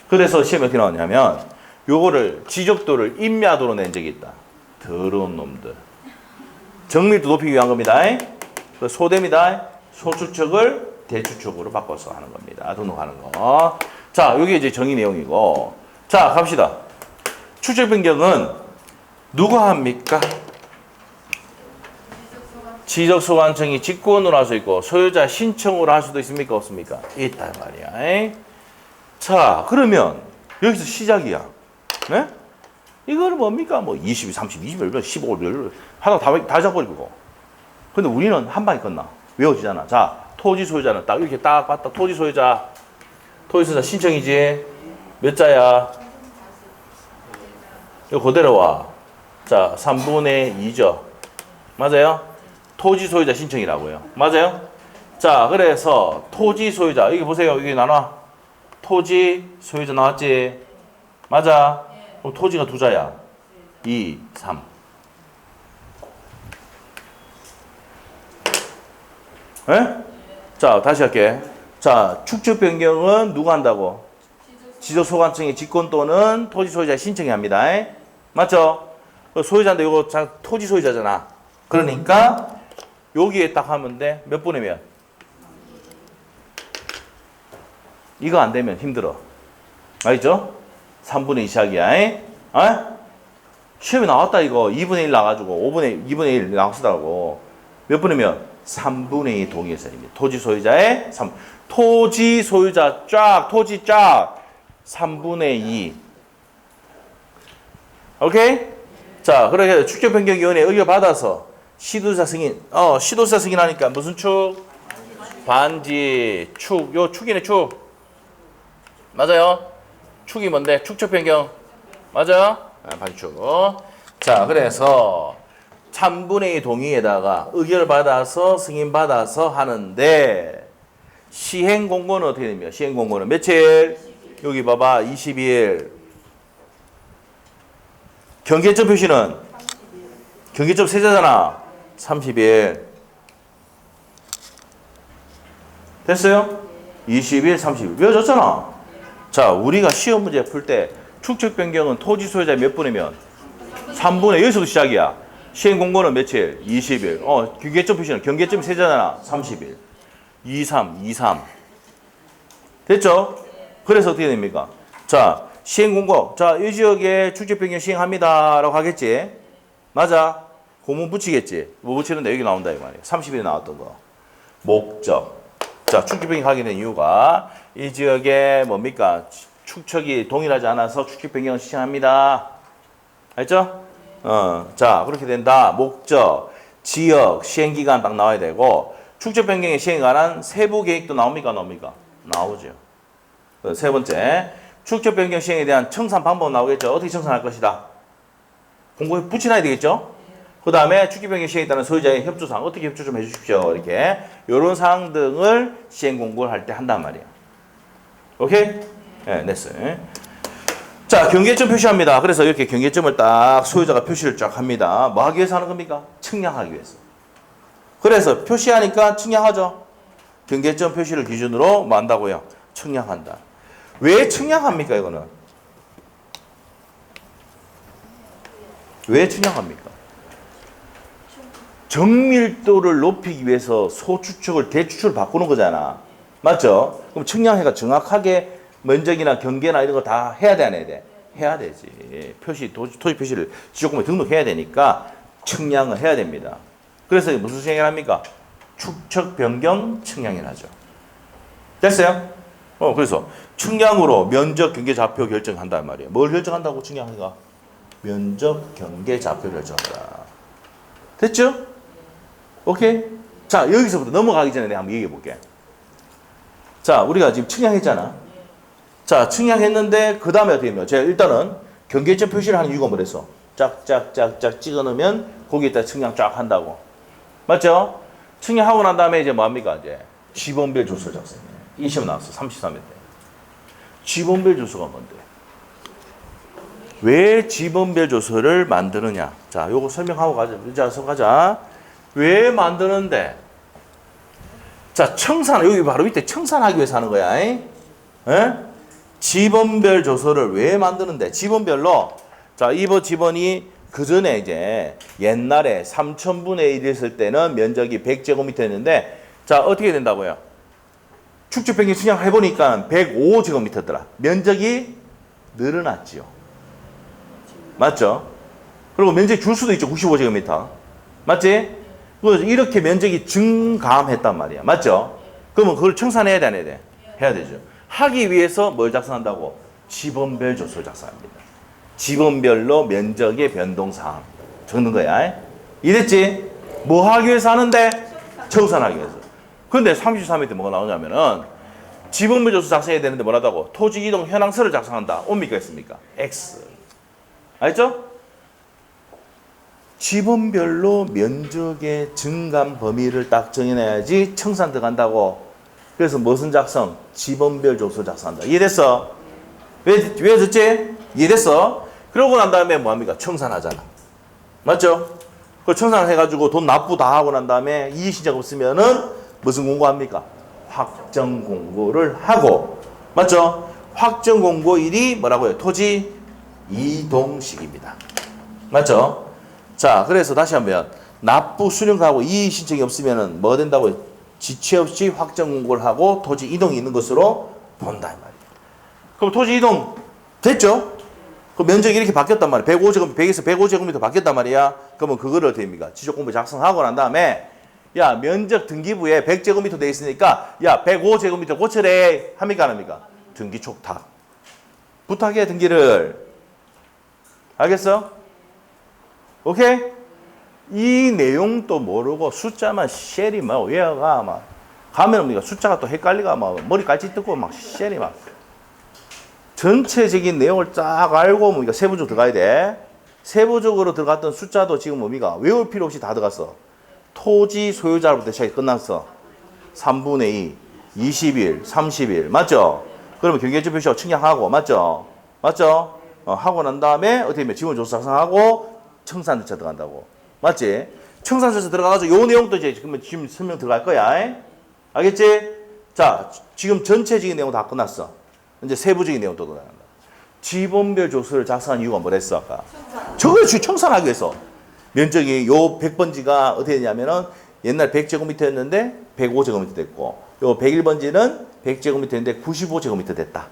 그래서 시험에 어떻게 나왔냐면 요거를 지적도를 임야도로 낸 적이 있다. 더러운 놈들. 정밀도 높이기 위한 겁니다. 그 소됩니다. 소축척을 대축척으로 바꿔서 하는 겁니다. 등록하는 거. 자, 여기 이제 정의 내용이고. 자, 갑시다. 축척 변경은 누가 합니까? 지적소관청이 직권으로 할 수 있고 소유자 신청으로 할 수도 있습니까? 없습니까? 있단 말이야. 자, 그러면 여기서 시작이야. 네? 이거는 뭡니까? 뭐 20, 30, 20, 15, 하다 다 잡아버리고. 근데 우리는 한 방에 끝나. 외워지잖아. 자, 토지 소유자는 딱 이렇게 딱 봤다. 토지 소유자 신청이지. 몇 자야? 이거 그대로 와. 자, 3분의 2죠. 맞아요? 토지 소유자 신청이라고요. 맞아요? 자, 그래서 토지 소유자. 여기 보세요. 여기 나눠. 토지 소유자 나왔지? 맞아? 그럼 토지가 두 자야. 2, 3. 에? 자, 다시 할게. 자, 축척 변경은 누가 한다고? 지적소관청의 직권 또는 토지 소유자 신청이 합니다. 맞죠? 소유자인데 이거 토지 소유자잖아. 그러니까 여기에 딱 하면 돼. 몇 분의 몇? 이거 안 되면 힘들어. 알겠죠? 3분의 2 시작이야. 시험에 나왔다 이거. 2분의 1 나와가지고 2분의 1 나왔다고. 몇 분의 몇? 3분의 2 동의해서입니다. 토지 소유자의 3. 토지 소유자 쫙. 토지 쫙. 3분의 2. 오케이? 자, 그렇게 축척 변경위원회 의결 받아서 시도자 승인. 시도자 승인하니까 무슨 축? 반지 축. 요 축이네 축. 맞아요? 축이 뭔데? 축척 변경. 맞아요? 반지 축. 자, 그래서 3분의 2 동의에다가 의결을 받아서 승인 받아서 하는데 시행 공고는 어떻게 됩니까? 시행 공고는 며칠? 여기 봐봐. 20일. 경계점 표시는? 경계점 세자잖아. 30일. 됐어요? 20일, 30일. 외워졌잖아. 자, 우리가 시험 문제 풀 때 축척 변경은 토지 소유자 몇 분의 몇? 3분의 여기서도 시작이야. 시행 공고는 며칠? 20일. 경계점 표시는 경계점이 세자잖아. 30일. 23, 23. 됐죠? 그래서 어떻게 됩니까? 자, 시행 공고. 자, 이 지역에 축척 변경 시행합니다. 라고 하겠지? 맞아. 고문 붙이겠지? 뭐 붙이는데 여기 나온다 이 말이야. 30일에 나왔던 거. 목적. 자, 축척 변경 하게 된 이유가 이 지역에 뭡니까? 축척이 동일하지 않아서 축척 변경을 시행합니다. 알죠? 자, 그렇게 된다. 목적, 지역, 시행기간 딱 나와야 되고 축척 변경의 시행에 관한 세부 계획도 나옵니까? 나옵니까? 나오죠. 세 번째, 축척 변경 시행에 대한 청산 방법 나오겠죠? 어떻게 청산할 것이다? 공고에 붙여놔야 되겠죠? 그 다음에 축척 변경 시행에 따른 소유자의 협조사항 어떻게 협조 좀 해주십시오. 이렇게 이런 사항 등을 시행 공고를 할 때 한단 말이야. 오케이? 네, 냈어요. 자, 경계점 표시합니다. 그래서 이렇게 경계점을 딱 소유자가 표시를 쫙 합니다. 뭐 하기 위해서 하는 겁니까? 측량하기 위해서. 그래서 표시하니까 측량하죠. 경계점 표시를 기준으로 뭐 한다고요? 측량한다. 왜 측량합니까, 이거는? 왜 측량합니까? 정밀도를 높이기 위해서 소추측을 대추측을 바꾸는 거잖아. 맞죠? 그럼 측량해가 정확하게 면적이나 경계나 이런 거 다 해야 돼, 안 해야 돼? 해야 되지. 표시, 토지 표시를 지적공부에 등록해야 되니까 측량을 해야 됩니다. 그래서 무슨 측량을 합니까? 축척 변경 측량을 하죠. 됐어요? 그래서 측량으로 면적 경계 좌표 결정한단 말이에요. 뭘 결정한다고 측량하니까? 면적 경계 좌표 결정한다. 됐죠? 오케이? 자, 여기서부터 넘어가기 전에 내가 한번 얘기해 볼게. 자, 우리가 지금 측량했잖아. 자, 측량했는데 그 다음에 어떻게 되면 제가 일단은 경계점 표시를 하는 이유가 뭐랬어? 짝짝짝짝 찍어 넣으면 거기에다 측량 쫙 한다고. 맞죠? 측량하고 난 다음에 이제 뭐합니까? 이제 지번별 조서를 작성해. 이 시험 나왔어. 33회 때. 지번별 조서가 뭔데? 왜 지번별 조서를 만드느냐? 자, 요거 설명하고 가자. 가자. 왜 만드는데? 자, 청산, 여기 바로 밑에 청산하기 위해서 하는 거야. 에? 지번별 조서를 왜 만드는데? 지번별로, 자, 이번 지번이 그 전에 이제 옛날에 3,000분의 1 했을 때는 면적이 100제곱미터였는데, 자, 어떻게 된다고요? 축적 평균 측량 해보니까 105제곱미터더라. 면적이 늘어났지요. 맞죠? 그리고 면적이 줄 수도 있죠. 95제곱미터. 맞지? 이렇게 면적이 증감했단 말이야. 맞죠? 그러면 그걸 청산해야 돼, 안 해야 돼? 해야 되죠. 하기 위해서 뭘 작성한다고? 지번별 조서를 작성합니다. 지번별로 면적의 변동사항 적는 거야. 이랬지? 뭐 하기 위해서 하는데? 청산하기 위해서. 근데 33회 때 뭐가 나오냐면은 지번별 조서 작성해야 되는데 뭐라다고? 토지 이동 현황서를 작성한다. 옵니까 있습니까? X. 알죠? 지번별로 면적의 증감 범위를 딱 정해놔야지 청산 들어간다고. 그래서 무슨 작성? 지번별 조서 작성한다. 이해됐어? 왜 듣지? 이해됐어? 그러고 난 다음에 뭐합니까? 청산하잖아. 맞죠? 그 청산해가지고 돈 납부 다 하고 난 다음에 이의신청 없으면은 무슨 공고합니까? 확정 공고를 하고. 맞죠? 확정 공고일이 뭐라고요? 토지 이동식입니다. 맞죠? 자, 그래서 다시 한번 납부 수령하고 이의 신청이 없으면은 뭐 된다고요? 지체 없이 확정 공고를 하고 토지 이동이 있는 것으로 본다 이 말이에요. 그럼 토지 이동 됐죠? 그 면적이 이렇게 바뀌었단 말이야. 105제곱, 100에서 105제곱미터 바뀌었단 말이야. 그러면 그거를 어떻게 됩니까? 지적 공부 작성하고 난 다음에 야, 면적 등기부에 100제곱미터 돼 있으니까 야, 105제곱미터 고쳐래 합니까 안 합니까? 등기 촉탁. 부탁해 등기를. 알겠어? 오케이? 이 내용도 모르고 숫자만 쉘이 막 외워가 막 가면 우리가 숫자가 또 헷갈리가 막 머리 깔치 뜯고 막 쉘이 막 전체적인 내용을 쫙 알고 뭡니까 세부적으로 들어가야 돼. 세부적으로 들어갔던 숫자도 지금 뭡니까 외울 필요 없이 다 들어갔어. 토지 소유자로부터 시작이 끝났어. 3분의 2, 20일, 30일 맞죠? 그러면 경계지 표시하고 측량하고 맞죠? 맞죠? 하고 난 다음에 어떻게 하면 지원조사 작성하고 청산 절차 들어간다고. 맞지? 청산 절차 들어가가지고 요 내용도 이제 지금 설명 들어갈 거야. 알겠지? 자, 지금 전체적인 내용 다 끝났어. 이제 세부적인 내용도 들어간다. 지번별 조서를 작성한 이유가 뭐랬어 아까? 저걸 청산하기 위해서. 면적이 요 100번지가 어떻게 되냐면은 옛날 100제곱미터였는데 105제곱미터 됐고 요 101번지는 100제곱미터인데 95제곱미터 됐다.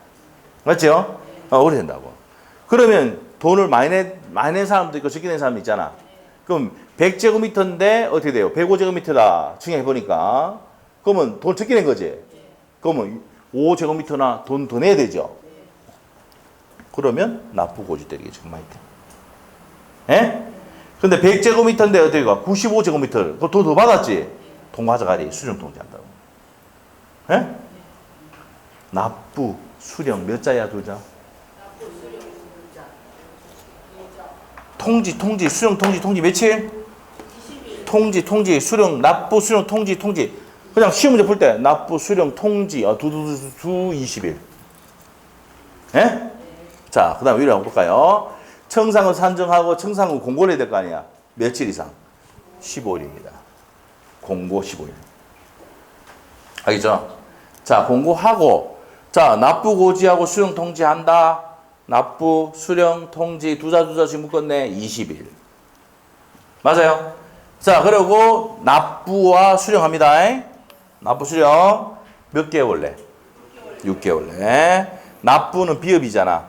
맞죠? 오래 된다고. 그러면 돈을 많이 낸 사람도 있고 적게 낸 사람도 있잖아. 그럼 100제곱미터인데 어떻게 돼요? 105제곱미터다 측량해보니까. 그러면 돈 적게 낸 거지? 그러면 5제곱미터나 돈 더 내야 되죠? 그러면 납부 고지 때리겠지. 많이 돼. 예? 근데 100제곱미터인데 어떻게 가? 95제곱미터. 그거 돈 더 받았지? 통 가져가리. 수령 통지한다고. 예? 납부, 수령 몇 자야 두 자? 통지, 수령 통지 며칠? 20일. 통지, 수령, 납부, 수령, 통지. 그냥 시험 문제 풀 때 납부, 수령, 통지, 두 20일. 예? 자, 그 다음 위로 한번 볼까요? 청산을 산정하고 청산을 공고를 해야 될 거 아니야. 며칠 이상? 15일입니다. 공고 15일. 알겠죠? 자, 공고하고, 자, 납부 고지하고 수령 통지한다. 납부, 수령, 통지, 두자씩 묶었네. 20일. 맞아요? 자, 그리고 납부와 수령합니다. 납부, 수령. 몇 개월 내? 6개월 내. 납부는 비업이잖아.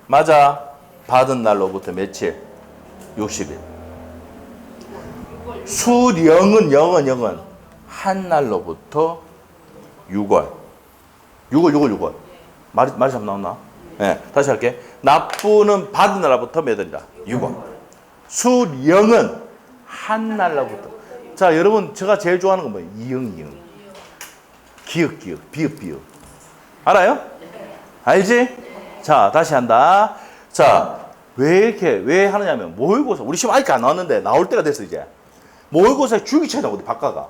맞아. 받은 날로부터 며칠? 60일. 수령은 한 날로부터 6월. 6월. 말이 잘 나왔나? 네, 다시 할게. 납부는 받은 날부터 몇 월이다? 6월. 수령은 한 날로부터. 자, 여러분 제가 제일 좋아하는 건 뭐예요? 이응. 기억, 비읍. 알아요? 알지? 자, 다시 한다. 자, 왜 하느냐면 모의고사. 우리 시험 아직 안 나왔는데 나올 때가 됐어 이제. 모의고사에 줄기차야 어디 바꿔가.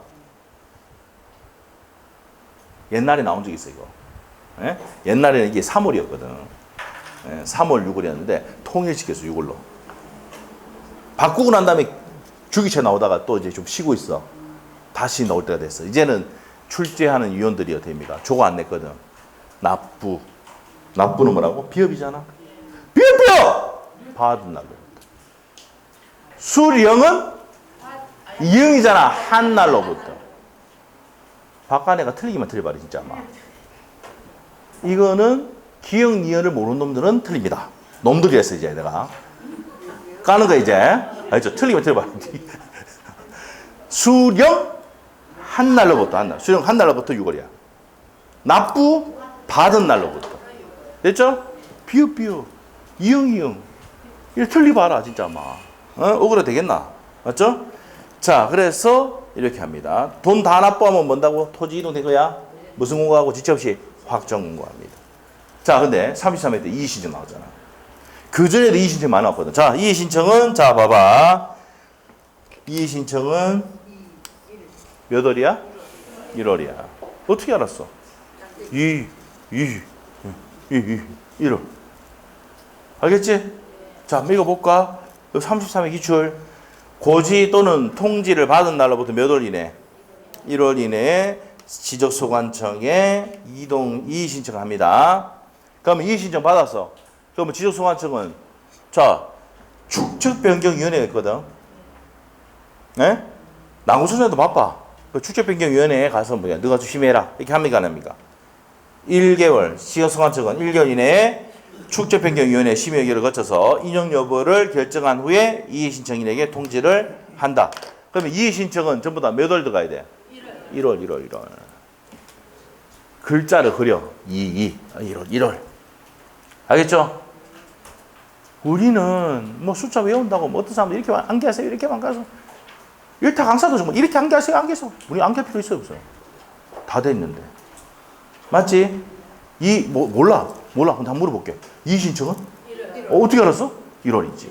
옛날에 나온 적이 있어, 이거. 예? 옛날에는 이게 3월이었거든. 예, 3월 6월이었는데, 통일시켰어, 6월로. 바꾸고 난 다음에 주기체 나오다가 또 이제 좀 쉬고 있어. 다시 나올 때가 됐어. 이제는 출제하는 위원들이요, 됩니다. 조가 안 냈거든. 납부. 납부는 뭐라고? 비업이잖아. 비업! 받은 날로. 수령은 이응이잖아. 한 날로부터. 박간애가 틀리기만 틀려봐라, 진짜 아마. 이거는 기억, 니은을 모르는 놈들은 틀립니다. 놈들이었어, 이제 내가. 까는 거 이제. 알죠? 틀리기만 틀려봐라. 수령 한 날로부터, 한 날. 수령 한 날로부터 6월이야. 납부 받은 날로부터. 됐죠? 비읍, 비읍. 이응, 이응. 이거 틀리봐라, 진짜 아마. 억울해 되겠나? 맞죠? 자, 그래서 이렇게 합니다. 돈 다 납부하면 뭔다고? 토지 이동 된 거야? 무슨 공고하고 지체 없이 확정 공고합니다. 자, 근데 33회 때 이의신청 나오잖아. 그 전에도 이의신청 많이 나왔거든. 자, 이의신청은, 자, 봐봐. 이의신청은 몇 월이야? 1월이야. 어떻게 알았어? 1월. 알겠지? 자, 한번 읽어볼까? 33회 기출. 고지 또는 통지를 받은 날로부터 몇 월 이내? 1월 이내에 지적소관청에 이의신청을 합니다. 그러면 이의신청 받았어. 그러면 지적소관청은, 자, 축적변경위원회가 있거든. 네? 남구청장도 바빠. 그 축적변경위원회에 가서 뭐야, 너가 좀 심의해라. 이렇게 합니까, 안 합니까? 1개월, 지적소관청은 1개월 이내에 축적변경위원회 심의 의결을 거쳐서 인용 여부를 결정한 후에 이의신청인에게 통지를 한다. 그러면 이의신청은 전부 다 몇 월 들어가야 돼? 1월. 글자를 그려. 1월. 알겠죠? 우리는 뭐 숫자 외운다고 뭐 어떤 사람들 이렇게 암기하세요. 이렇게 암기하세요. 일타 강사도 정말 이렇게 암기하세요. 암기해서. 우리 암기할 필요 있어요, 없어요? 다 됐는데. 맞지? 몰라. 그럼 한번 물어볼게. 이의신청은? 어떻게 알았어? 1월이지.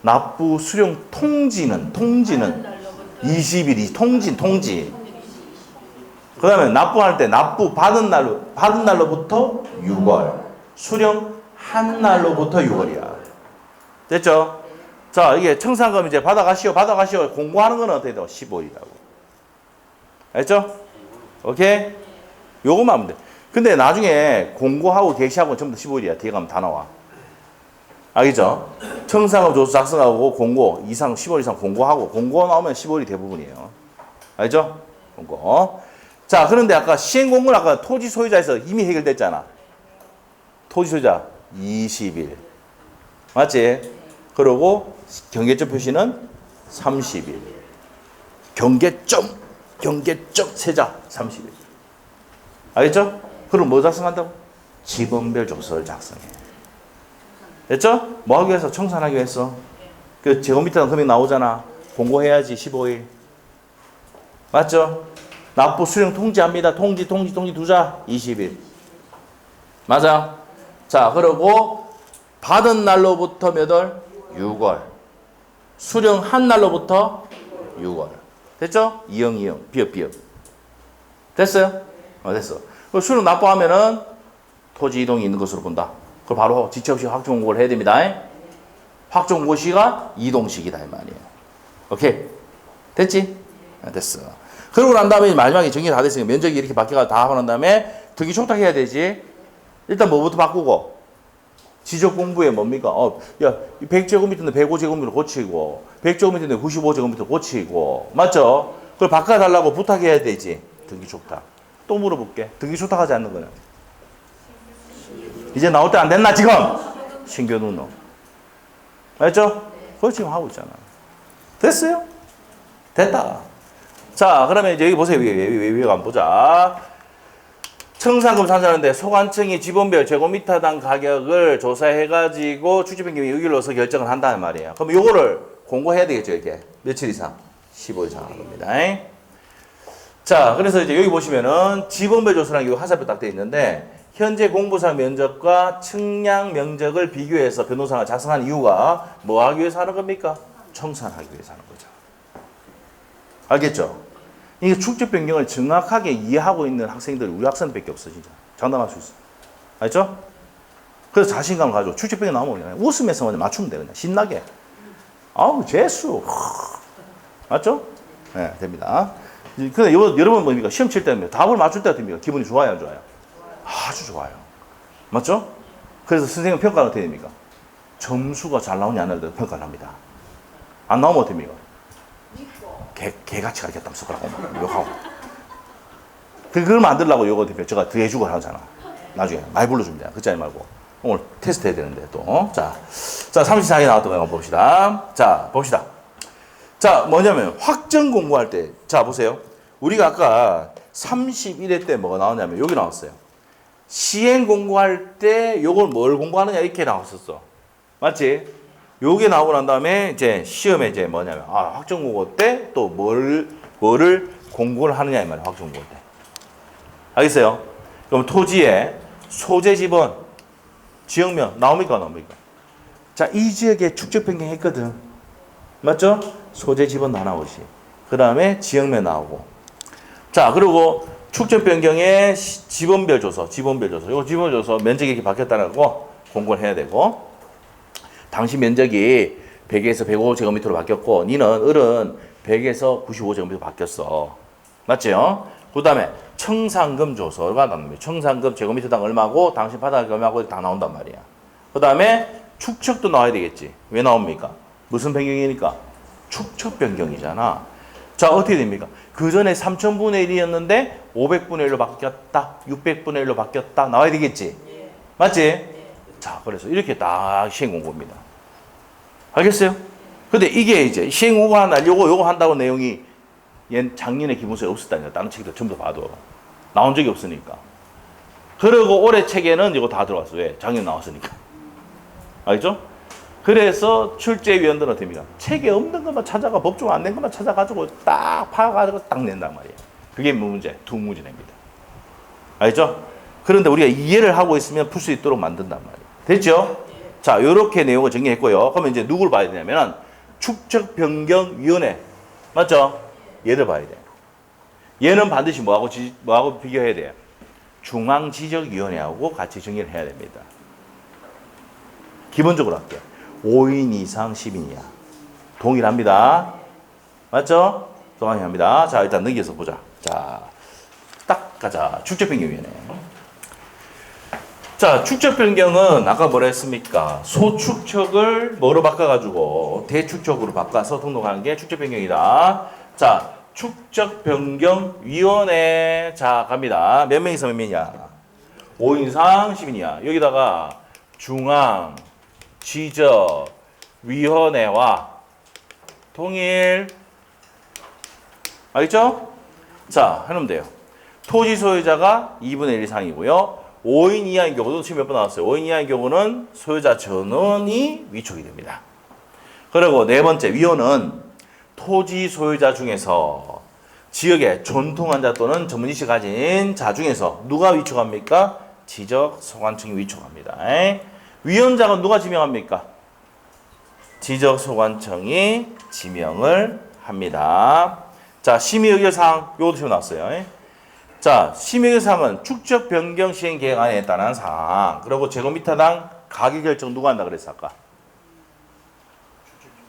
납부 수령 통지는 20일이 통지. 그 다음에 납부할 때 납부 받은 날로부터 6월. 수령 한 날로부터 6월이야. 됐죠? 자, 이게 청산금 이제 받아가시오. 공고하는 건 어떻게 돼? 15일이라고. 알겠죠? 오케이? 요거만 하면 돼. 근데 나중에 공고하고 개시하고 전부 다 15일이야. 뒤에 가면 다 나와. 알겠죠? 청산금 조서 작성하고 공고 15일 이상 공고하고 공고 나오면 15일이 대부분이에요. 알죠? 공고. 자, 그런데 아까 시행공고는 아까 토지 소유자에서 이미 해결됐잖아. 토지 소유자 20일. 맞지? 그리고 경계점 표시는 30일. 경계점 세자 30일. 알겠죠? 그럼 뭐 작성한다고? 지번별 조서를 작성해. 됐죠? 뭐 하기 위해서? 청산하기 위해서. 그 제곱미터 금액 나오잖아. 공고해야지 15일. 맞죠? 납부 수령 통지합니다. 통지 두자 20일. 맞아? 자, 그리고 받은 날로부터 몇 월? 6월. 수령한 날로부터 6월. 됐죠? 이응, 비읍. 됐어요? 됐어. 수령 납부하면은 토지 이동이 있는 것으로 본다. 그걸 바로 지체 없이 확정 공고를 해야 됩니다. 확정 공고 시가 이동식이다 이 말이에요. 오케이? 됐지? 됐어. 그러고 난 다음에 마지막에 정리 다 됐으니까 면적이 이렇게 바뀌어가 다 하고 난 다음에 등기 촉탁해야 되지. 일단 뭐부터 바꾸고? 지적 공부에 뭡니까? 100제곱미터인데 105제곱미터 고치고 100제곱미터인데 95제곱미터 고치고 맞죠? 그걸 바꿔달라고 부탁해야 되지. 등기 촉탁. 또 물어볼게. 등기 촉탁하지 않는 거는? 이제 나올 때 안 됐나 지금? 신규 누노. 알죠? 그걸 지금 하고 있잖아. 됐어요? 됐다. 자, 그러면 이제 여기 보세요. 위에 한번 보자. 청산금 산정하는데 소관청이 지번별 제곱미터당 가격을 조사해가지고 축지변경에 의결로서 결정을 한다는 말이에요. 그럼 요거를 공고해야 되겠죠, 이렇게. 며칠 이상? 15일 이상 하는 겁니다. 자, 그래서 이제 여기 보시면은 지번별 조사라는 게 화살표 딱 되어 있는데 현재 공부상 면적과 측량 면적을 비교해서 변호사가 작성한 이유가 뭐 하기 위해서 하는 겁니까? 청산하기 위해서 하는 거죠. 알겠죠? 이게 축적 변경을 정확하게 이해하고 있는 학생들이 우리 학생들밖에 없어 진짜. 장담할 수 있어. 알죠? 그래서 자신감을 가지고 축적 변경 나오면 그냥 웃으면서 그냥 맞추면 돼 그냥 신나게. 아우 재수. 맞죠? 네, 됩니다. 근데 여러분 뭡니까? 시험 칠 때는 답을 맞출 때가 됩니까? 기분이 좋아요, 안 좋아요? 아주 좋아요. 맞죠? 그래서 선생님 평가는 어떻게 됩니까? 점수가 잘 나오냐 안 나오냐 평가를 합니다. 안 나오면 어떻게 됩니까? 개같이 가르쳤다면 숟가락 욕하고. 그걸 만들려고 요거 대표 제가 더 해주고 하잖아. 나중에 말 불러주면 돼. 그렇지 말고. 오늘 테스트 해야 되는데 또. 자 34개 나왔던 거 한번 봅시다. 자, 봅시다. 자, 뭐냐면 확정 공부할 때. 자, 보세요. 우리가 아까 31회 때 뭐가 나왔냐면 여기 나왔어요. 시행 공부할 때 요걸 뭘 공부하느냐 이렇게 나왔었어. 맞지? 요게 나오고 난 다음에 이제 시험에 이제 뭐냐면 확정 공부 때 또 뭐를 공부를 하느냐 이 말이야. 확정 공부 때. 알겠어요? 그럼 토지의 소재 지번, 지역면 나옵니까 안 나옵니까? 자, 이 지역에 축적 변경했거든. 맞죠? 소재 지번 다 나오지. 그 다음에 지역면 나오고. 자, 그리고 축적 변경의 지번별 조서. 이거 지번별 조서 면적이 이렇게 바뀌었다는 거 공부를 해야 되고. 당시 면적이 100에서 105제곱미터로 바뀌었고, 니는 을은 100에서 95제곱미터로 바뀌었어. 맞죠? 그 다음에 청산금 조서가 나옵니다. 청산금 제곱미터당 얼마고, 당신 바닥이 얼마고 다 나온단 말이야. 그 다음에 축척도 나와야 되겠지. 왜 나옵니까? 무슨 변경이니까? 축척 변경이잖아. 자, 어떻게 됩니까? 그 전에 3000분의 1이었는데 500분의 1로 바뀌었다. 600분의 1로 바뀌었다. 나와야 되겠지? 맞지? 자, 그래서 이렇게 딱 시행 공부입니다. 알겠어요? 근데 이게 이제 시행 공부하는 날 요거 한다고 내용이 작년에 기본서에 없었다니까. 다른 책들 전부 다 봐도. 나온 적이 없으니까. 그리고 올해 책에는 이거 다 들어왔어. 왜? 작년 나왔으니까. 알겠죠? 그래서 출제위원들은 어떻게 합니까? 책에 없는 것만 찾아가, 법조가 안 된 것만 찾아가지고 딱 파가지고 딱 낸단 말이에요. 그게 문제, 두 문제 냅니다. 알겠죠? 그런데 우리가 이해를 하고 있으면 풀 수 있도록 만든단 말이에요. 됐죠? 자, 요렇게 내용을 정리했고요. 그러면 이제 누구를 봐야 되냐면 축적변경위원회. 맞죠? 얘를 봐야 돼. 얘는 반드시 뭐하고 비교해야 돼요? 중앙지적위원회하고 같이 정리를 해야 됩니다. 기본적으로 할게요. 5인 이상 10인이야. 동일합니다. 맞죠? 동일합니다. 자, 일단 넘겨서 보자. 자, 딱 가자. 축적변경위원회. 자, 축적변경은 아까 뭐라 했습니까? 소축척을 뭐로 바꿔가지고 대축척으로 바꿔서 등록하는 게 축적변경이다. 자, 축적변경위원회. 자, 갑니다. 몇 명이서 몇 명이냐? 5인 이상 10인이야. 여기다가 중앙 지적위원회와 통일. 알겠죠? 자, 해놓으면 돼요. 토지 소유자가 2분의 1 이상이고요. 5인 이하인 경우도 지금 몇 번 나왔어요. 5인 이하인 경우는 소유자 전원이 위촉이 됩니다. 그리고 네 번째, 위원은 토지 소유자 중에서 지역에 전통한 자 또는 전문지식 가진 자 중에서 누가 위촉합니까? 지적소관청이 위촉합니다. 위원장은 누가 지명합니까? 지적소관청이 지명을 합니다. 자, 심의의결사항 요것도 지금 나왔어요. 자, 심의의결사항은 축적 변경 시행 계획안에 따른 사항. 그리고 제곱미터당 가격 결정 누가 한다 그랬어 아까?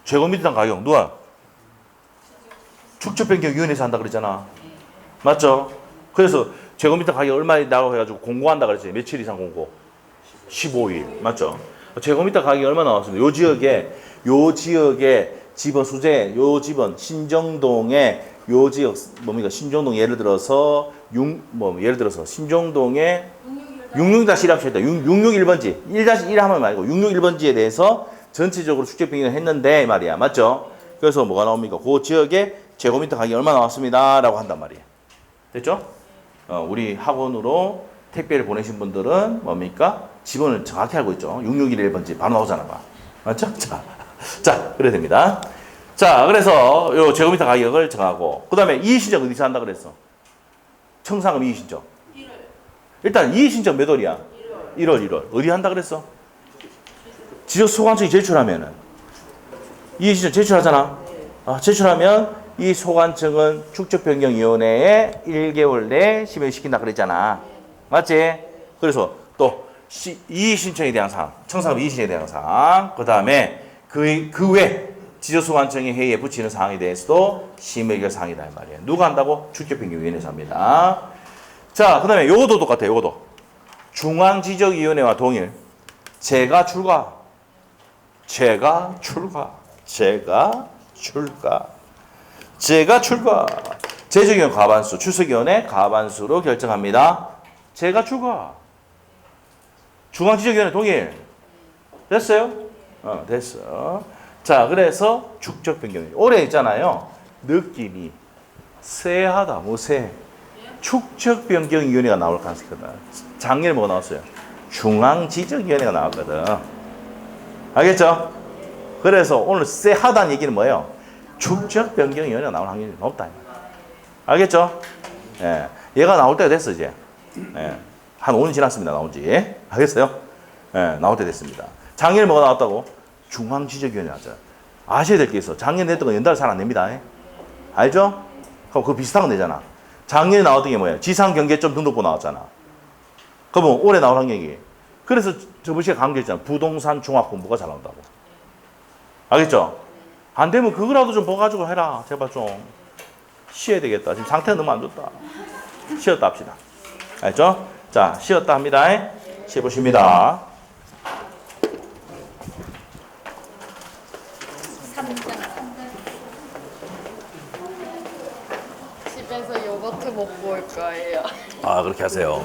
제곱미터당 가격 누가? 축적 변경 위원회에서 한다 그랬잖아. 맞죠? 그래서 제곱미터 가격 얼마라고 해가지고 공고한다 그랬지. 며칠 이상 공고? 15일. 맞죠? 제곱미터 가격이 얼마 나왔습니다. 요 지역에 집원 수재, 요 집원 신정동에 요 지역 뭡니까? 신정동 예를 들어서 신정동에 66-1합시다. 661번지. 1-1 하면 말고 661번지에 대해서 전체적으로 축적 변경을 했는데 말이야. 맞죠? 그래서 뭐가 나옵니까? 그 지역에 제곱미터 가격이 얼마 나왔습니다. 라고 한단 말이에요. 됐죠? 우리 학원으로 택배를 보내신 분들은 뭡니까? 지번을 정확히 알고 있죠. 6611번지 바로 나오잖아. 맞죠? 자, 그래야 됩니다. 자, 그래서 요 제곱미터 가격을 정하고, 그 다음에 이의신청 어디서 한다 그랬어? 청산금 이의신청. 일단 이의신청 몇 월이야? 1월. 어디 한다 그랬어? 지적소관청이 제출하면은. 이의신청 제출하잖아. 제출하면 이 소관청은 축적변경위원회에 1개월 내에 심의시킨다 그랬잖아. 맞지? 그래서 또 이의신청에 대한 사항, 청사업 이의신청에 대한 사항, 그 다음에 그 외 지적소관청이 회의에 붙이는 사항에 대해서도 심의결 사항이다 이 말이에요. 누가 한다고? 축적변경위원회에서 합니다. 자, 그 다음에 요것도 똑같아요. 요것도 중앙지적위원회와 동일 제가 출가 제적위원 과반수, 출석위원회 과반수로 결정합니다. 제가 출가. 중앙지적위원회 동일. 됐어요? 됐어. 자, 그래서 축적변경. 올해 있잖아요. 느낌이 쎄하다, 뭐 쎄. 축적변경위원회가 나올 가능성이 있거든. 작년에 뭐가 나왔어요? 중앙지적위원회가 나왔거든. 알겠죠? 그래서 오늘 쎄하다는 얘기는 뭐예요? 축적변경위원회가 나올 확률이 높다. 알겠죠? 예. 얘가 나올 때가 됐어, 이제. 예. 한 5년 지났습니다, 나온 지. 알겠어요? 예, 나올 때 됐습니다. 작년에 뭐가 나왔다고? 중앙지적위원회 나왔잖아. 아셔야 될 게 있어. 작년에 냈던 거 연달아 잘 안 냅니다. 알죠? 그럼 그거 비슷한 거 내잖아. 작년에 나왔던 게 뭐예요? 지상경계점 등록부 나왔잖아. 그러면 올해 나올 확률이. 그래서 저번 시간에 강조했잖아. 부동산 종합공부가 잘 나온다고. 알겠죠? 안 되면 그거라도 좀 봐가지고 해라. 제발 좀. 쉬어야 되겠다. 지금 상태가 너무 안 좋다. 쉬었다 합시다. 알죠? 자, 쉬었다 합니다. 쉬어 보십니다. 3장. 집에서 요거트 먹고 올 거예요. 아, 그렇게 하세요.